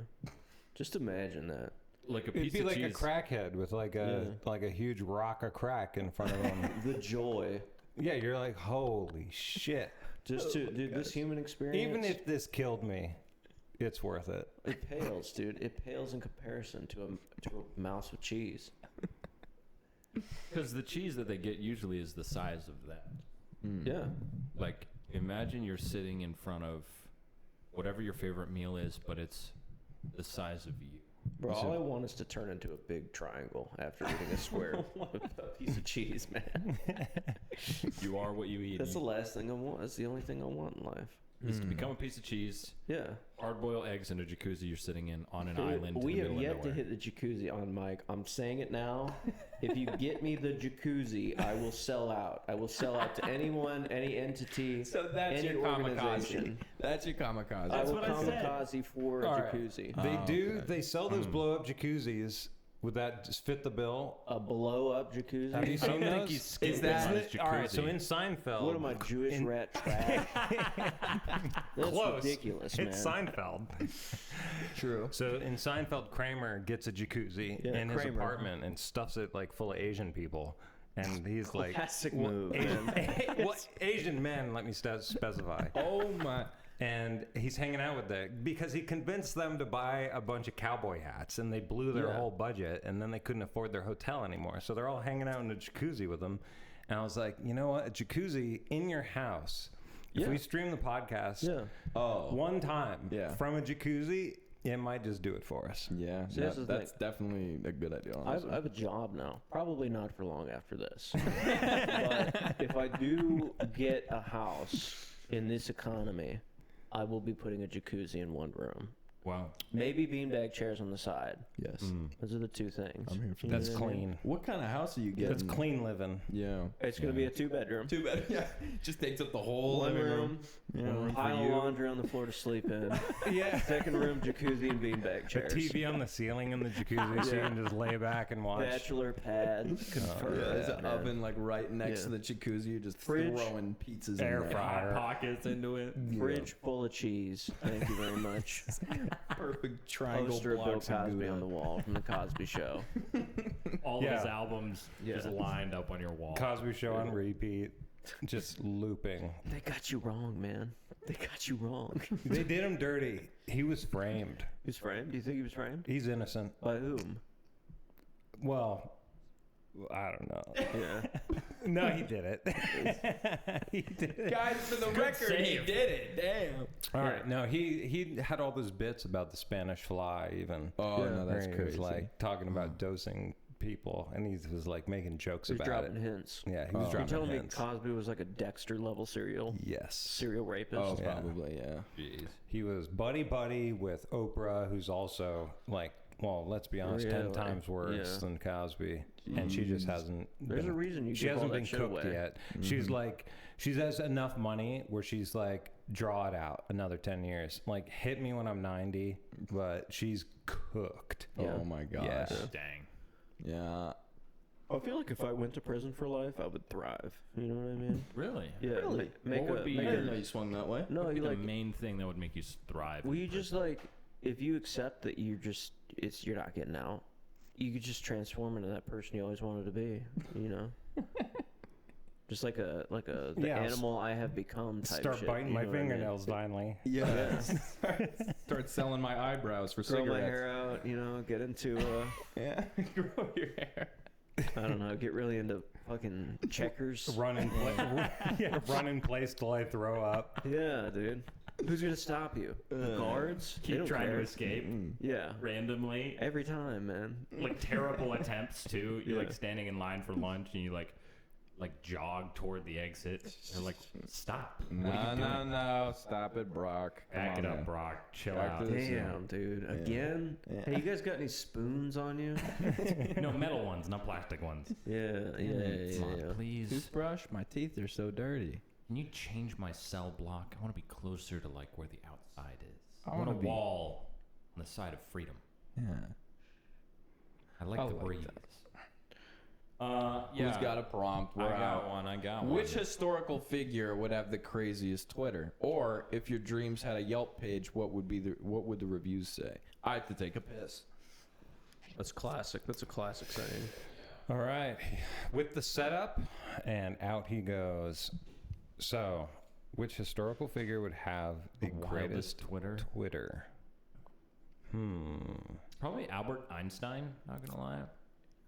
Just imagine that. Like a It'd piece be of like cheese. a crackhead with like a huge rock of crack in front of him. The joy. Yeah, you're like, holy shit. Just to, dude, this human experience. Even if this killed me, it's worth it. it pales, dude. It pales in comparison to a mouse with cheese. Because the cheese that they get usually is the size of that. Yeah. Like, imagine you're sitting in front of whatever your favorite meal is, but it's the size of you. Bro, all I want is to turn into a big triangle after eating a square with a piece of cheese, man. You are what you eat. That's the last thing I want. That's the only thing I want in life. Is to become a piece of cheese, Yeah. hard-boiled eggs in a jacuzzi you're sitting in on an Dude, island. we in the have middle yet of to nowhere. hit the jacuzzi on mic. I'm saying it now. If you get me the jacuzzi, I will sell out. I will sell out to anyone, any entity, So that's any your kamikaze. organization. That's your kamikaze. I will what I said. kamikaze for a All right. jacuzzi. They do. okay. They sell those blow up jacuzzis. Would that just fit the bill? A blow-up jacuzzi? Have you I seen don't think those? he's skipping Is on that his all right? So jacuzzi. in Seinfeld, What am I, Jewish rat trash? That's Close. ridiculous, man. It's Seinfeld. True. So in Seinfeld, Kramer gets a jacuzzi Yeah, in his Kramer. apartment and stuffs it like full of Asian people. And he's like, Classic "Well, move, Asian, man. what Asian men? Let me specify. Oh my. And he's hanging out with them because he convinced them to buy a bunch of cowboy hats, and they blew their Yeah. whole budget, and then they couldn't afford their hotel anymore. So they're all hanging out in a jacuzzi with him. And I was like, you know what? A jacuzzi in your house. If Yeah. we stream the podcast Yeah. Oh. one time Yeah. from a jacuzzi, it might just do it for us. Yeah. See, that's the That's definitely a good idea. I Honestly. have a job now. Probably not for long after this. But if I do get a house in this economy, I will be putting a jacuzzi in one room. Wow. Maybe beanbag chairs on the side. Yes. Those are the two things. I'm here for You That's know what I mean? clean. What kind of house are you getting? That's clean living. Yeah. It's going to be a two-bedroom. Too bad. Yeah. Just takes up the whole One living room, Yeah. pile of laundry on the floor to sleep in. Yeah. Second room, jacuzzi and beanbag A chairs. TV on the ceiling in the jacuzzi so you can just lay back and watch. Bachelor pad. Confirmed. Yeah, there's an man. oven like right next Yeah. to the jacuzzi. You're just Fridge. throwing pizzas Air in there. fryer. Pockets into it. Fridge full of cheese. Thank you very much. Perfect triangle Poster of Bill blocks of Cosby Gouda. on the wall from The Cosby Show. All Yeah. of his albums just Yeah. lined up on your wall. Cosby Show on repeat. just looping. They got you wrong, man. They got you wrong. They did him dirty. He was framed. He was framed? Do you think he was framed? He's innocent. By whom? Well, I don't know. Yeah. No, he did it. He did it. Guys, for the record, he did it. Damn. All right. No, he had all those bits about the Spanish fly, even. Oh, Yeah. no, that's He was crazy. like talking about dosing people, and he was like making jokes He was about it. dropping hints. Yeah, he was Oh. You dropping telling me hints. Cosby was like a Dexter level serial Yes. rapist? Oh, Yeah. probably, yeah. Jeez. He was buddy with Oprah, who's also like, well, let's be honest, 10 Really? times worse Yeah. than Cosby, and she just hasn't. There's been, a reason you she give all hasn't that been shit cooked away. yet. She's like, she has enough money where she's like, draw it out another 10 years. Like, hit me when I'm 90, but she's cooked. Yeah. Oh, my gosh. Yeah. Dang. Yeah. I feel like if I went to prison for life, I would thrive. You know what I mean? Really? Yeah. Really? Make What would be- I make didn't know you swung that way. no, What'd be you the like. main thing that would make you thrive? Well, in you just prison? like if you accept that you're not getting out, you could just transform into that person you always wanted to be. You know. Just like the Yeah, animal I have become type Start shit, biting you my know what I mean? fingernails finally. Yeah. Start selling my eyebrows for Grow my cigarettes. hair out, you know, get into Yeah. grow your hair. I don't know, get really into fucking checkers. Run in run in place till I throw up. Yeah, dude. Who's gonna stop you? The guards? They Keep don't trying care. to escape Yeah. randomly. Every time, man. Like terrible attempts too. You're Yeah. like standing in line for lunch and you like jog toward the exit. They're like, stop. What are you doing? No. Stop it, Brock. Come Back on, it up, man. Brock. Chill Back out. to the- Damn, dude. Again? Yeah. Hey, you guys got any spoons on you? No, metal ones, not plastic ones. Yeah. Come on, please. Toothbrush? My teeth are so dirty. Can you change my cell block? I want to be closer to like where the outside is. I I want a wanna be- wall on the side of freedom. Yeah. I like I the like breeze. that. Yeah. Who's got a prompt? I We're got out. one. I got Which one. historical figure would have the craziest Twitter? Or if your dreams had a Yelp page, what would the reviews say? I have to take a piss. That's classic. That's a classic saying. All right, with the setup, and out he goes. So, which historical figure would have the Wildest greatest Twitter? Twitter? Probably Albert Einstein. Not gonna lie.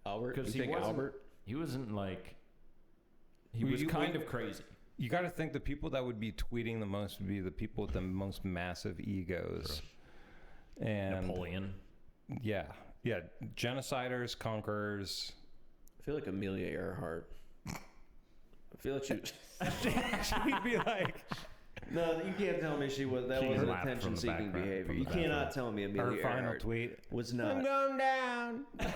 Albert? Because You he think wasn't. Albert? He wasn't like. He Well, was you- kind well, of crazy. You got to think the people that would be tweeting the most would be the people with the most massive egos. And Napoleon. yeah, genociders, conquerors. I feel like Amelia Earhart. I feel like she. She'd be like, No, you can't tell me she was. That She wasn't laughed from the attention-seeking background, behavior. from You the cannot background. tell me Amelia her final Earhart tweet. was not. Going down. Yeah.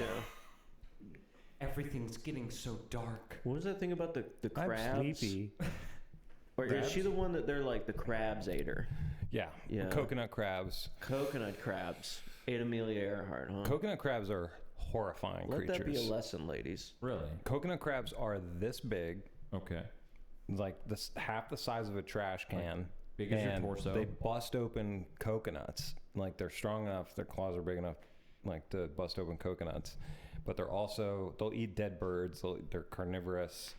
Everything's getting so dark. What was that thing about the crabs? I'm sleepy. Or is she the one that they're like the crabs ate her? Yeah, Yeah. coconut crabs. Coconut crabs ate Amelia Earhart, huh? Coconut crabs are horrifying Let creatures. that be a lesson, ladies. Really? Coconut crabs are this big, Okay. like this half the size of a trash can. big as your and torso. They bust open coconuts. Like they're strong enough, their claws are big enough, like to bust open coconuts. But they'll eat dead birds. They're carnivorous.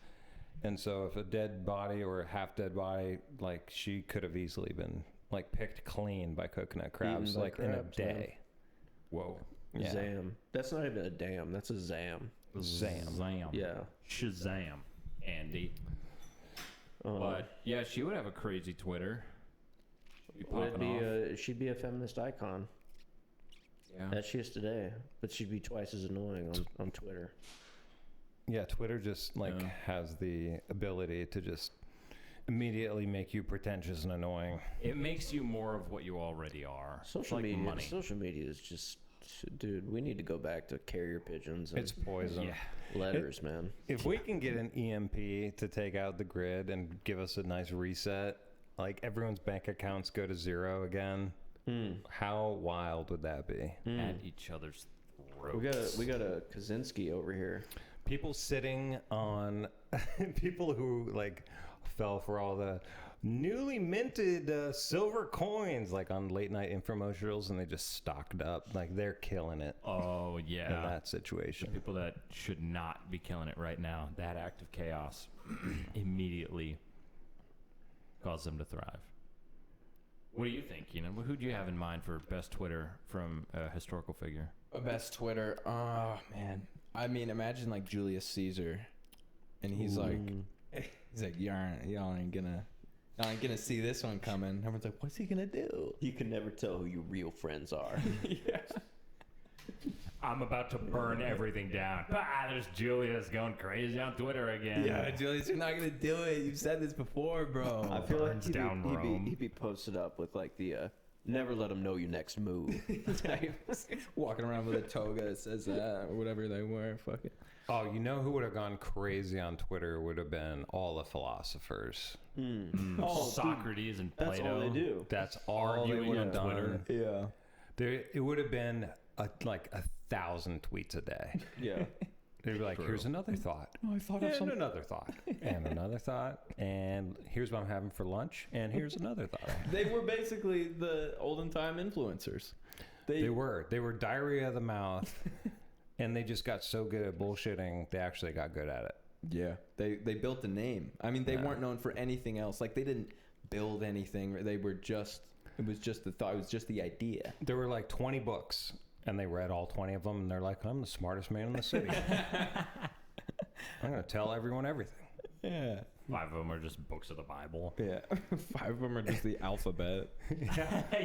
And so if a dead body or a half dead body, like she could have easily been like picked clean by coconut crabs, Eaten by like in a crabs, yeah. day. Whoa. Yeah. Zam. That's not even a dam. That's a zam. Zam. Yeah. Shazam. Andy. But yeah, she would have a crazy Twitter. Be Would it popping be off. she'd be a feminist icon. Yeah. That she is today, but she'd be twice as annoying on Twitter. Yeah, Twitter just like Yeah. has the ability to just immediately make you pretentious and annoying. It makes you more of what you already are. It's Social like media. money. Social media is just, dude. We need to go back to carrier pigeons and It's poison. Yeah. letters, man. If we can get an EMP to take out the grid and give us a nice reset, like everyone's bank accounts go to zero again, how wild would that be? At each other's throats. We got a Kaczynski over here. People sitting on people who like fell for all the newly minted silver coins like on late night infomercials, and they just stocked up. Like they're killing it Oh in yeah. that situation. People that should not be killing it right now. That act of chaos immediately caused them to thrive. What do you think, Keenan? Who do you have in mind for best Twitter from a historical figure? Best Twitter. Oh man. I mean, imagine like Julius Caesar, and he's like, y'all ain't gonna see this one coming. Everyone's like, what's he gonna do? You can never tell who your real friends are. Yeah. I'm about to burn everything down. There's Julius going crazy on Twitter again. Yeah, Julius, you're not gonna do it. You've said this before, bro. I feel like Burns down Rome. he'd be posted up with like the never let them know your next move. Walking around with a toga that says that or whatever they wear. Fuck it. Oh, you know who would have gone crazy on Twitter would have been all the philosophers. Oh, Socrates and Plato. That's all they do. That's all they Arguing would on have done. Twitter. Yeah. It would have been like 1,000 tweets a day. Yeah. They'd be like, here's another thought. Oh, I thought of something. And another thought. And another thought. And here's what I'm having for lunch. And here's another thought. They were basically the olden time influencers. They were diarrhea of the mouth. And they just got so good at bullshitting, they actually got good at it. Yeah. They built a name. I mean, they weren't known for anything else. Like, they didn't build anything. They were just, it was just the thought. It was just the idea. There were like 20 books. And they read all 20 of them, and they're like, I'm the smartest man in the city. I'm going to tell everyone everything. Yeah. 5 of them are just books of the Bible. Yeah. 5 of them are just the alphabet.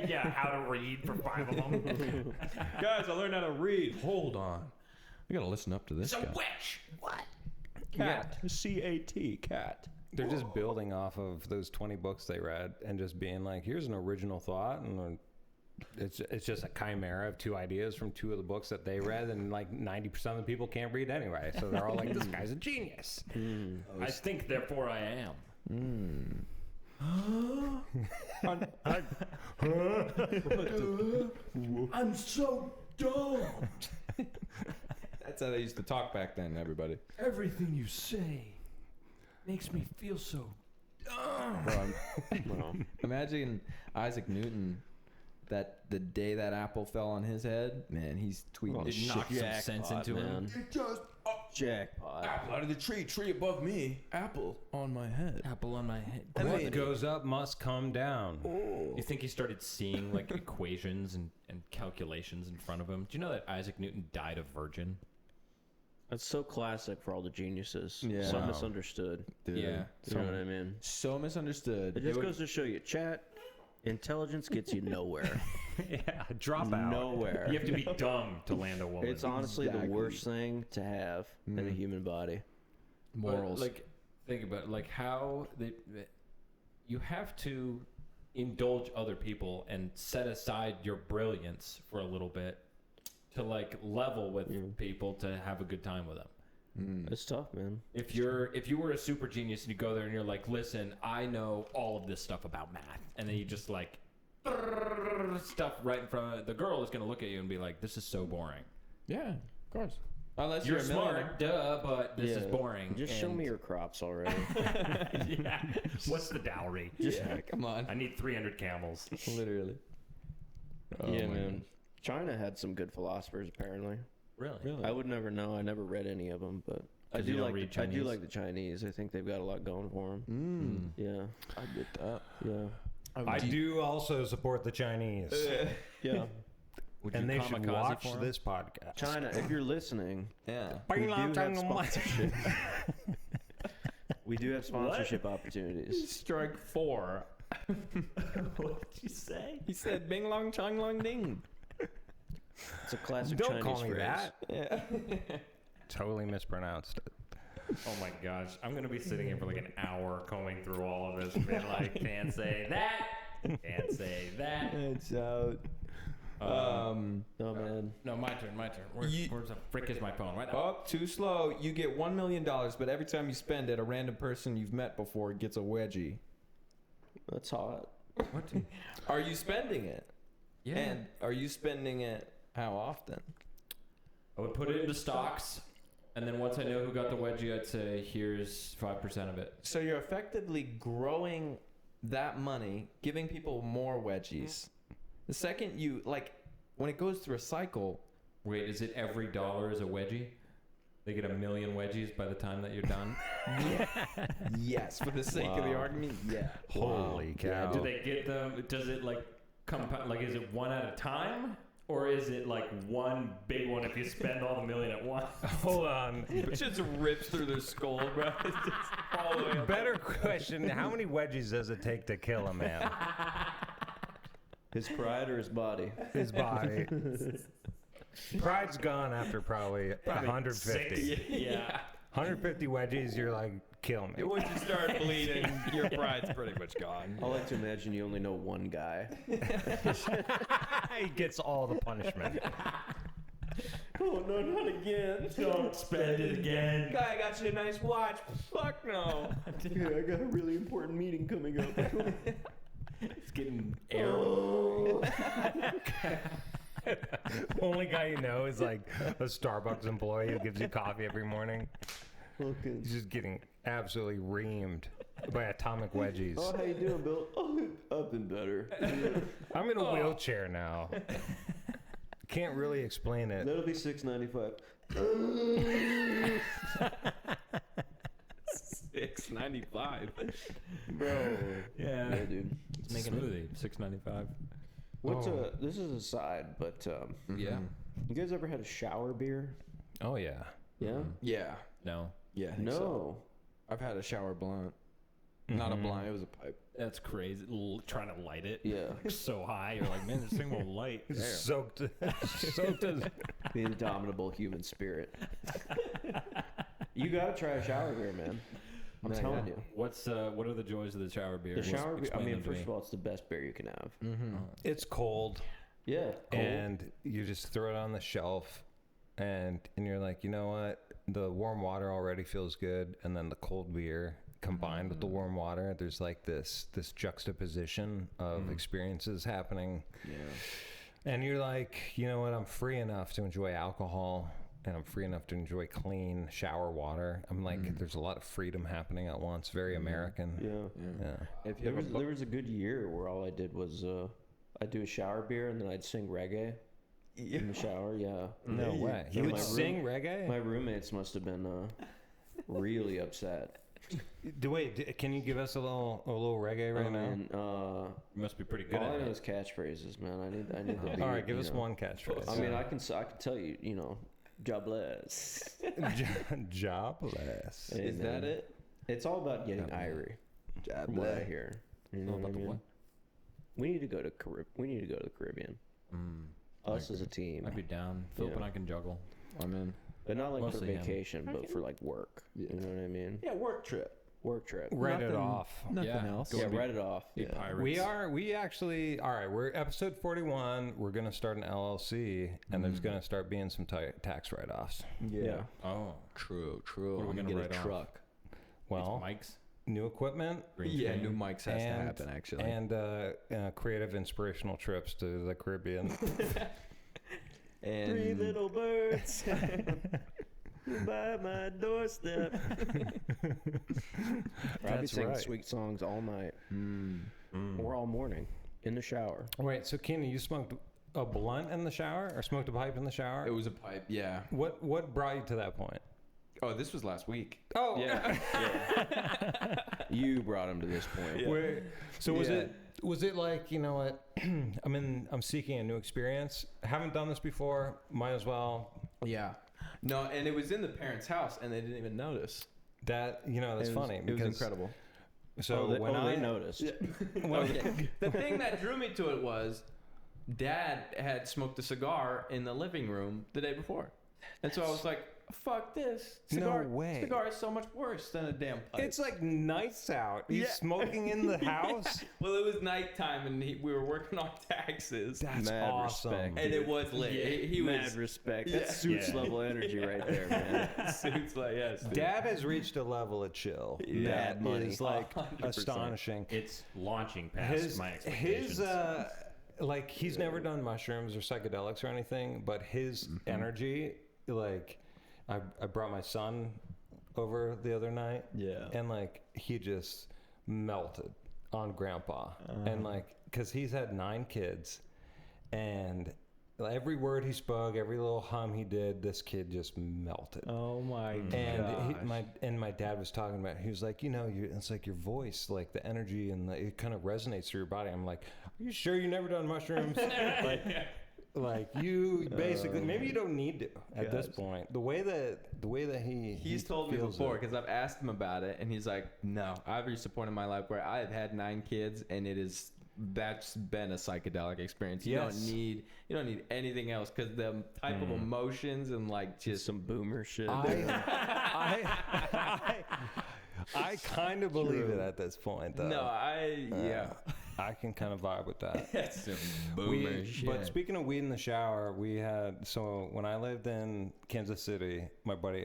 Yeah, how to read for 5 of them. Guys, I learned how to read. Hold on. I got to listen up to this guy. Witch. What? Cat. C-A-T. Cat. They're just building off of those 20 books they read and just being like, here's an original thought, and it's just a chimera of 2 ideas from 2 of the books that they read, and like 90% of the people can't read anyway, so they're all like, this guy's a genius. I think, therefore I am. I'm so dumb. That's how they used to talk back then, everybody. Everything you say makes me feel so dumb. Well, Imagine Isaac Newton. That the day that apple fell on his head, man, he's tweeting. It knocked some sense into him. It just jackpot. apple out of the tree above me, apple on my head. Apple on my head. What goes up must come down. You think he started seeing like equations and calculations in front of him? Do you know that Isaac Newton died a virgin? That's so classic for all the geniuses. Yeah. So Wow. misunderstood. Dude. Yeah. You know what I mean? So misunderstood. It just goes to show you, chat, intelligence gets you nowhere. Yeah, drop out. Nowhere. You have to be dumb to land a woman. It's honestly Exactly. the worst thing to have in a human body. But, morals. like, think about it, like how you have to indulge other people and set aside your brilliance for a little bit to like level with people to have a good time with them. It's tough, man. If you were a super genius and you go there and you're like, listen, I know all of this stuff about math, and then you just like stuff right in front of the girl is gonna look at you and be like, this is so boring. Yeah, of course. Unless You're you're a millionaire. smart, duh, but this is boring. Just show and- me your crops already. Yeah. What's the dowry? Yeah, come on. I need 300 camels. Literally. Oh yeah, my man. God. China had some good philosophers, apparently. Really? I would never know. I never read any of them, but I 'Cause do you don't like. read I do Chinese? like the Chinese. I think they've got a lot going for them. Yeah, I get that. yeah, I do also support the Chinese. yeah. Would And you they should kamikaze watch for 'em? this podcast. China, if you're listening, Yeah. we do have sponsorship. We do have sponsorship opportunities. Strike 4. What did you say? He said bing long chong long ding. It's a classic Don't Chinese call me phrase. that. Yeah. Totally mispronounced it. Oh my gosh. I'm going to be sitting here for like an hour combing through all of this and being like, can't say that. Can't say that. It's out. Oh man. No, my turn. Where's the frick is my phone? Right now. Oh, too slow. You get $1 million, but every time you spend it, a random person you've met before gets a wedgie. That's hot. What? Are you spending it? Yeah. And are you spending it how often? I would put it into stocks, And then once I know who got the wedgie, I'd say here's 5% of it. So you're effectively growing that money, giving people more wedgies. The second you, like, when it goes through a cycle. Wait, is it every dollar is a wedgie? They get 1 million wedgies by the time that you're done? Yes, for the sake of the argument, yeah. Holy cow. Yeah, do they get them? Does it like compound? Like, is it one at a time? Or is it like one big one if you spend all the million at once? Hold on. It just rips through their skull, bro. It's just all the way up. Better question. How many wedgies does it take to kill a man? His pride or his body? His body. Pride's gone after probably 150. Yeah. 150 wedgies, you're like, kill me. Once you start bleeding, your pride's pretty much gone. I like to imagine you only know one guy. He gets all the punishment. Oh, no, not again. Don't spend it again. Guy, I got you a nice watch. Fuck no. Yeah, I got a really important meeting coming up. It's getting air. Only guy you know is like a Starbucks employee who gives you coffee every morning. Okay. He's just getting absolutely reamed by atomic wedgies. Oh, how you doing, Bill? Oh, I've been better. I'm in a wheelchair now. Can't really explain it. That'll be $6.95. $6.95. Bro. Yeah. Yeah, dude. It's making smoothie. $6.95. What's this is a side, but Yeah. you guys ever had a shower beer? Oh yeah. Yeah? Yeah. No. Yeah, I think No. so. I've had a shower blunt. Not a blunt, it was a pipe. That's crazy. Trying to light it. Yeah. So high. You're like, man, this thing won't light. Soaked as The indomitable human spirit. You gotta try a shower beer, man. I'm telling you. What are the joys of the shower beer? The shower beer, I Explain mean, them to first me. of all, it's the best beer you can have. it's cold, Yeah. Cold. and you just throw it on the shelf, and you're like, you know what? The warm water already feels good, and then the cold beer combined with the warm water, there's like this juxtaposition of experiences happening. Yeah. And you're like, you know what? I'm free enough to enjoy alcohol, and I'm free enough to enjoy clean shower water. I'm like, there's a lot of freedom happening at once. Very American. Yeah. If you There ever was, there was a good year where all I did was I'd do a shower beer and then I'd sing reggae in the shower. Yeah. No way. Yeah, You would my sing reggae? My roommates must have been really upset. Wait, can you give us a little reggae right now? And, You must be pretty good all I at know it. is catchphrase, man. I need the beat. All right, give you us know. one catchphrase. I mean, I can tell you, you know, God bless. Jobless. Hey, Is that man. it? It's all about getting irie, from what I hear. You know All what I about the mean? what? We need to go to We need to go to the Caribbean. Us as a team, I'd be down. Philip and I can juggle. I'm in. but not like Mostly for him. vacation, but for like work. You know what I mean? Yeah, work trip. Work trip. Write it Nothing- off. Nothing Yeah. else. Go Yeah, be- write it off. Be Yeah. pirates. We actually, all right, we're episode 41. We're going to start an LLC, and there's going to start being some tax write-offs. Yeah. Oh. True. What are we gonna get write a off? truck. Well, Mics. new equipment. Green Yeah, screen. new mics has to happen actually. And creative inspirational trips to the Caribbean. And Three little birds by my doorstep. I'll be singing right. sweet songs all night or all morning in the shower. Wait, so Keenan, you smoked a blunt in the shower or smoked a pipe in the shower? it was a pipe. Yeah. What brought you to that point? Oh, this was last week. Oh, Yeah. You brought him to this point. Wait, so Yeah. was it like, you know what? I'm seeking a new experience. Haven't done this before. Might as well. Yeah. No, and it was in the parents' house, and they didn't even notice. That, you know, that's It was- funny. It was because- incredible. So they when I noticed. The thing that drew me to it was, Dad had smoked a cigar in the living room the day before, and so I was like, "Fuck this! Cigar, way. Cigar is so much worse than a damn pipe." it's like nights out. He's Yeah. smoking in the house. Well, it was nighttime, and we were working on taxes, That's Mad awesome. respect. and it was lit. He Mad was respect. Yeah. That's suits level energy right there, man. suits like yes. dude. Dad has reached a level of chill. Mad that money. is like 100%. astonishing. It's launching past my expectations. His like he's never done mushrooms or psychedelics or anything, but his energy, like I brought my son over the other night. Yeah. And like he just melted on Grandpa, and like because he's had 9 kids, and every word he spoke, every little hum he did, this kid just melted. Oh my And my dad was talking about, he was like, you know, it's like your voice, like the energy, and it kind of resonates through your body. I'm like, are you sure you never done mushrooms? like you basically, maybe you don't need to at this point. The way that he's told me before, because I've asked him about it, and he's like, no, I've reached a point in my life where I have had 9 kids, and that's been a psychedelic experience. You don't need anything else, because the type of emotions and like just some boomer shit. I kind of believe it at this point, though. No, I can kind of vibe with that. That's some boomer shit. But speaking of weed in the shower, when I lived in Kansas City, my buddy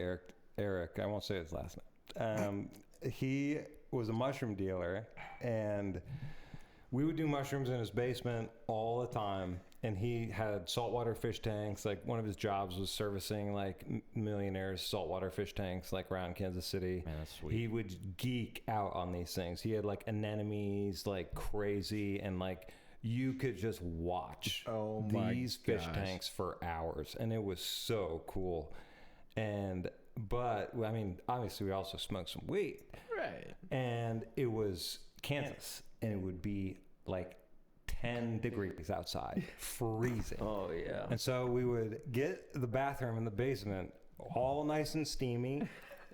Eric, I won't say his last name, he was a mushroom dealer, and we would do mushrooms in his basement all the time. And he had saltwater fish tanks. Like one of his jobs was servicing like millionaires' saltwater fish tanks, like around Kansas City. Man, that's sweet. He would geek out on these things. He had like anemones, like crazy, and like you could just watch these fish tanks for hours, and it was so cool. But I mean, obviously, we also smoked some weed, right? And it was Kansas, and it would be like 10 degrees outside, freezing. Oh, yeah. And so we would get the bathroom in the basement all nice and steamy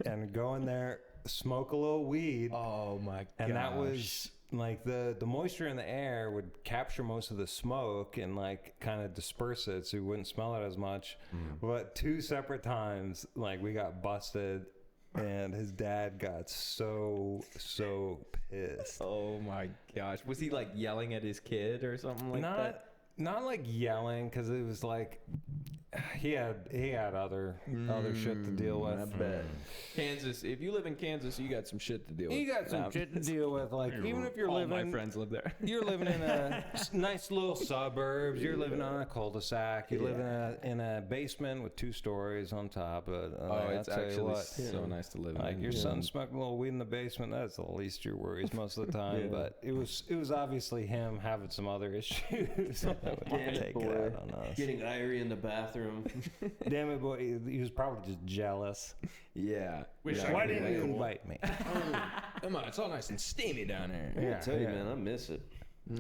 and go in there, smoke a little weed. Oh, my gosh. And that was like the moisture in the air would capture most of the smoke and like kind of disperse it so you wouldn't smell it as much. But 2 separate times, like we got busted. And his dad got so pissed. Oh my gosh. Was he like yelling at his kid or something like that? Not like yelling, because it was like he had other shit to deal with. I bet. Kansas, if you live in Kansas, you got some shit to deal with. You got some shit to deal with. Like even if you're all living, my friends live there. You're living in a nice little suburbs. You're living on a cul-de-sac. You live in a basement with 2 stories on top. But it's actually so nice to live in. Like your son smoking a little weed in the basement. That's the least of your worries most of the time. But it was obviously him having some other issues. Take it out on us. Getting Irie in the bathroom. Damn it, boy! He was probably just jealous. Yeah. Why didn't you invite me? Come on, it's all nice and steamy down there. I gotta tell you, man, I miss it.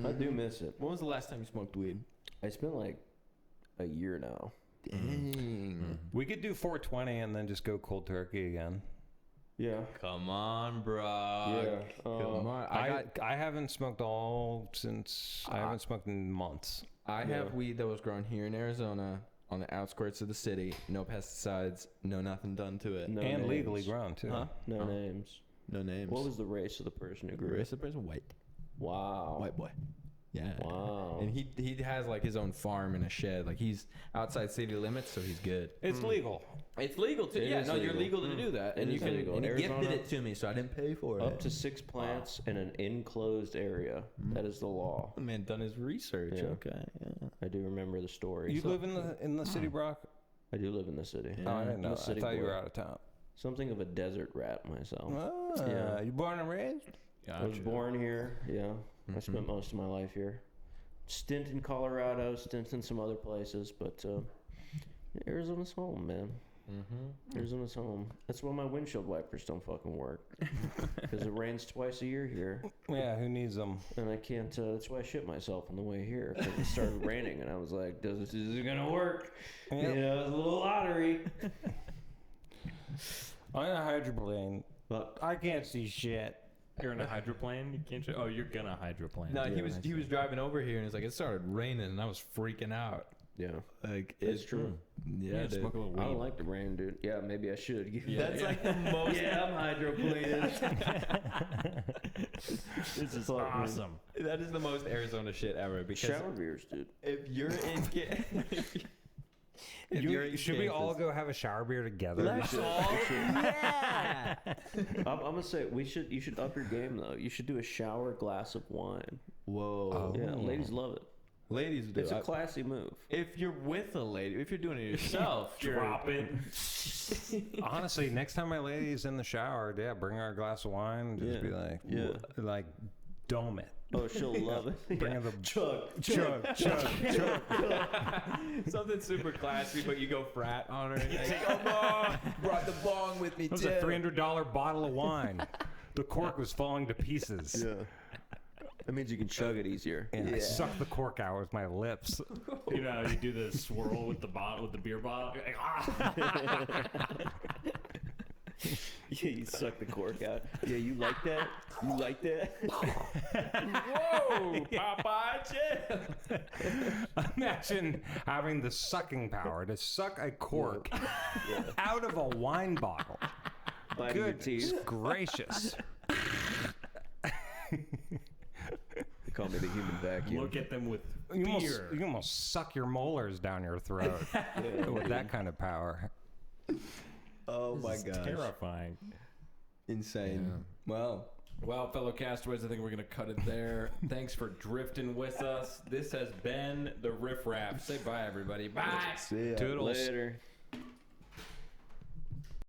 I do miss it. When was the last time you smoked weed? It's been like a year now. Dang. We could do 420 and then just go cold turkey again. Yeah. Come on, bro. Yeah. Come on. I haven't smoked I haven't smoked in months. I have weed that was grown here in Arizona on the outskirts of the city. No pesticides, no nothing done to it. No and names. legally grown too. Huh? No names. No names. What was the race of the person who grew it? race of the person? White. Wow. White boy. Yeah. Wow. And he has like his own farm and a shed. Like he's outside city limits, so he's good. It's legal. It's legal too. It Yeah, is no, you're legal. legal to do that. And It you is can legal. and he Arizona, gifted it to me, so I didn't pay for it. Up to 6 plants in an enclosed area. That is the law. The man done his research. Yeah. Okay. Yeah. I do remember the story. You live in the city, Brock? I do live in the city. Oh, I didn't I'm know. a I city thought you boy. were out of town. Something of a desert rat myself. Yeah. You born and raised? I was born here. Yeah. I spent most of my life here. Stint in Colorado, stint in some other places, but Arizona's home, man. Arizona's home. That's why my windshield wipers don't fucking work. Because it rains twice a year here. Yeah, who needs them? And I can't, that's why I shit myself on the way here. Because it started raining, and I was like, is it going to work? Yep. You know, it's a little lottery. I'm in a hydroplane. But I can't see shit. You're in a hydroplane? You can't. Oh, you're gonna hydroplane. No, Yeah, he was driving over here and it's like it started raining and I was freaking out. yeah. Like It's true. Yeah, dude. smoke a little I don't weed. like the rain, dude. Yeah, maybe I should. That's like the most. Yeah, I'm hydroplaning. This is awesome. That is the most Arizona shit ever. Because Shower beers, dude. if you're in, if you're in Should we all Kansas- go have a shower beer together? Let's all. Yeah. I'm gonna say you should up your game though. You should do a shower glass of wine. Whoa. Yeah, ladies love it. Ladies do. It's a classy move. If you're with a lady, if you're doing it yourself, Drop it. Honestly, next time my lady's in the shower, yeah, bring her a glass of wine and just be like, like, dome it. Oh, she'll love it. Bring her the chug. Something super classy, but you go frat on her. And like, come on, brought the bong with me It was too. a $300 bottle of wine. The cork was falling to pieces. Yeah. That means you can chug it easier. And I sucked the cork out with my lips. You know, you do the swirl with the bottle, with the beer bottle. You're like, ah. Yeah, you suck the cork out. Yeah, you like that? You like that? Whoa, Popeye chill. Imagine having the sucking power to suck a cork out of a wine bottle. Biting your Good teeth. gracious. They call me the human vacuum. Look at them with You fear. almost suck your molars down your throat with that kind of power. Oh my This is gosh. terrifying. Insane. Well, Well, fellow castaways, I think we're going to cut it there. Thanks for drifting with us. This has been the Riff Raff. Say bye, everybody. Bye. See ya. Toodles. Later.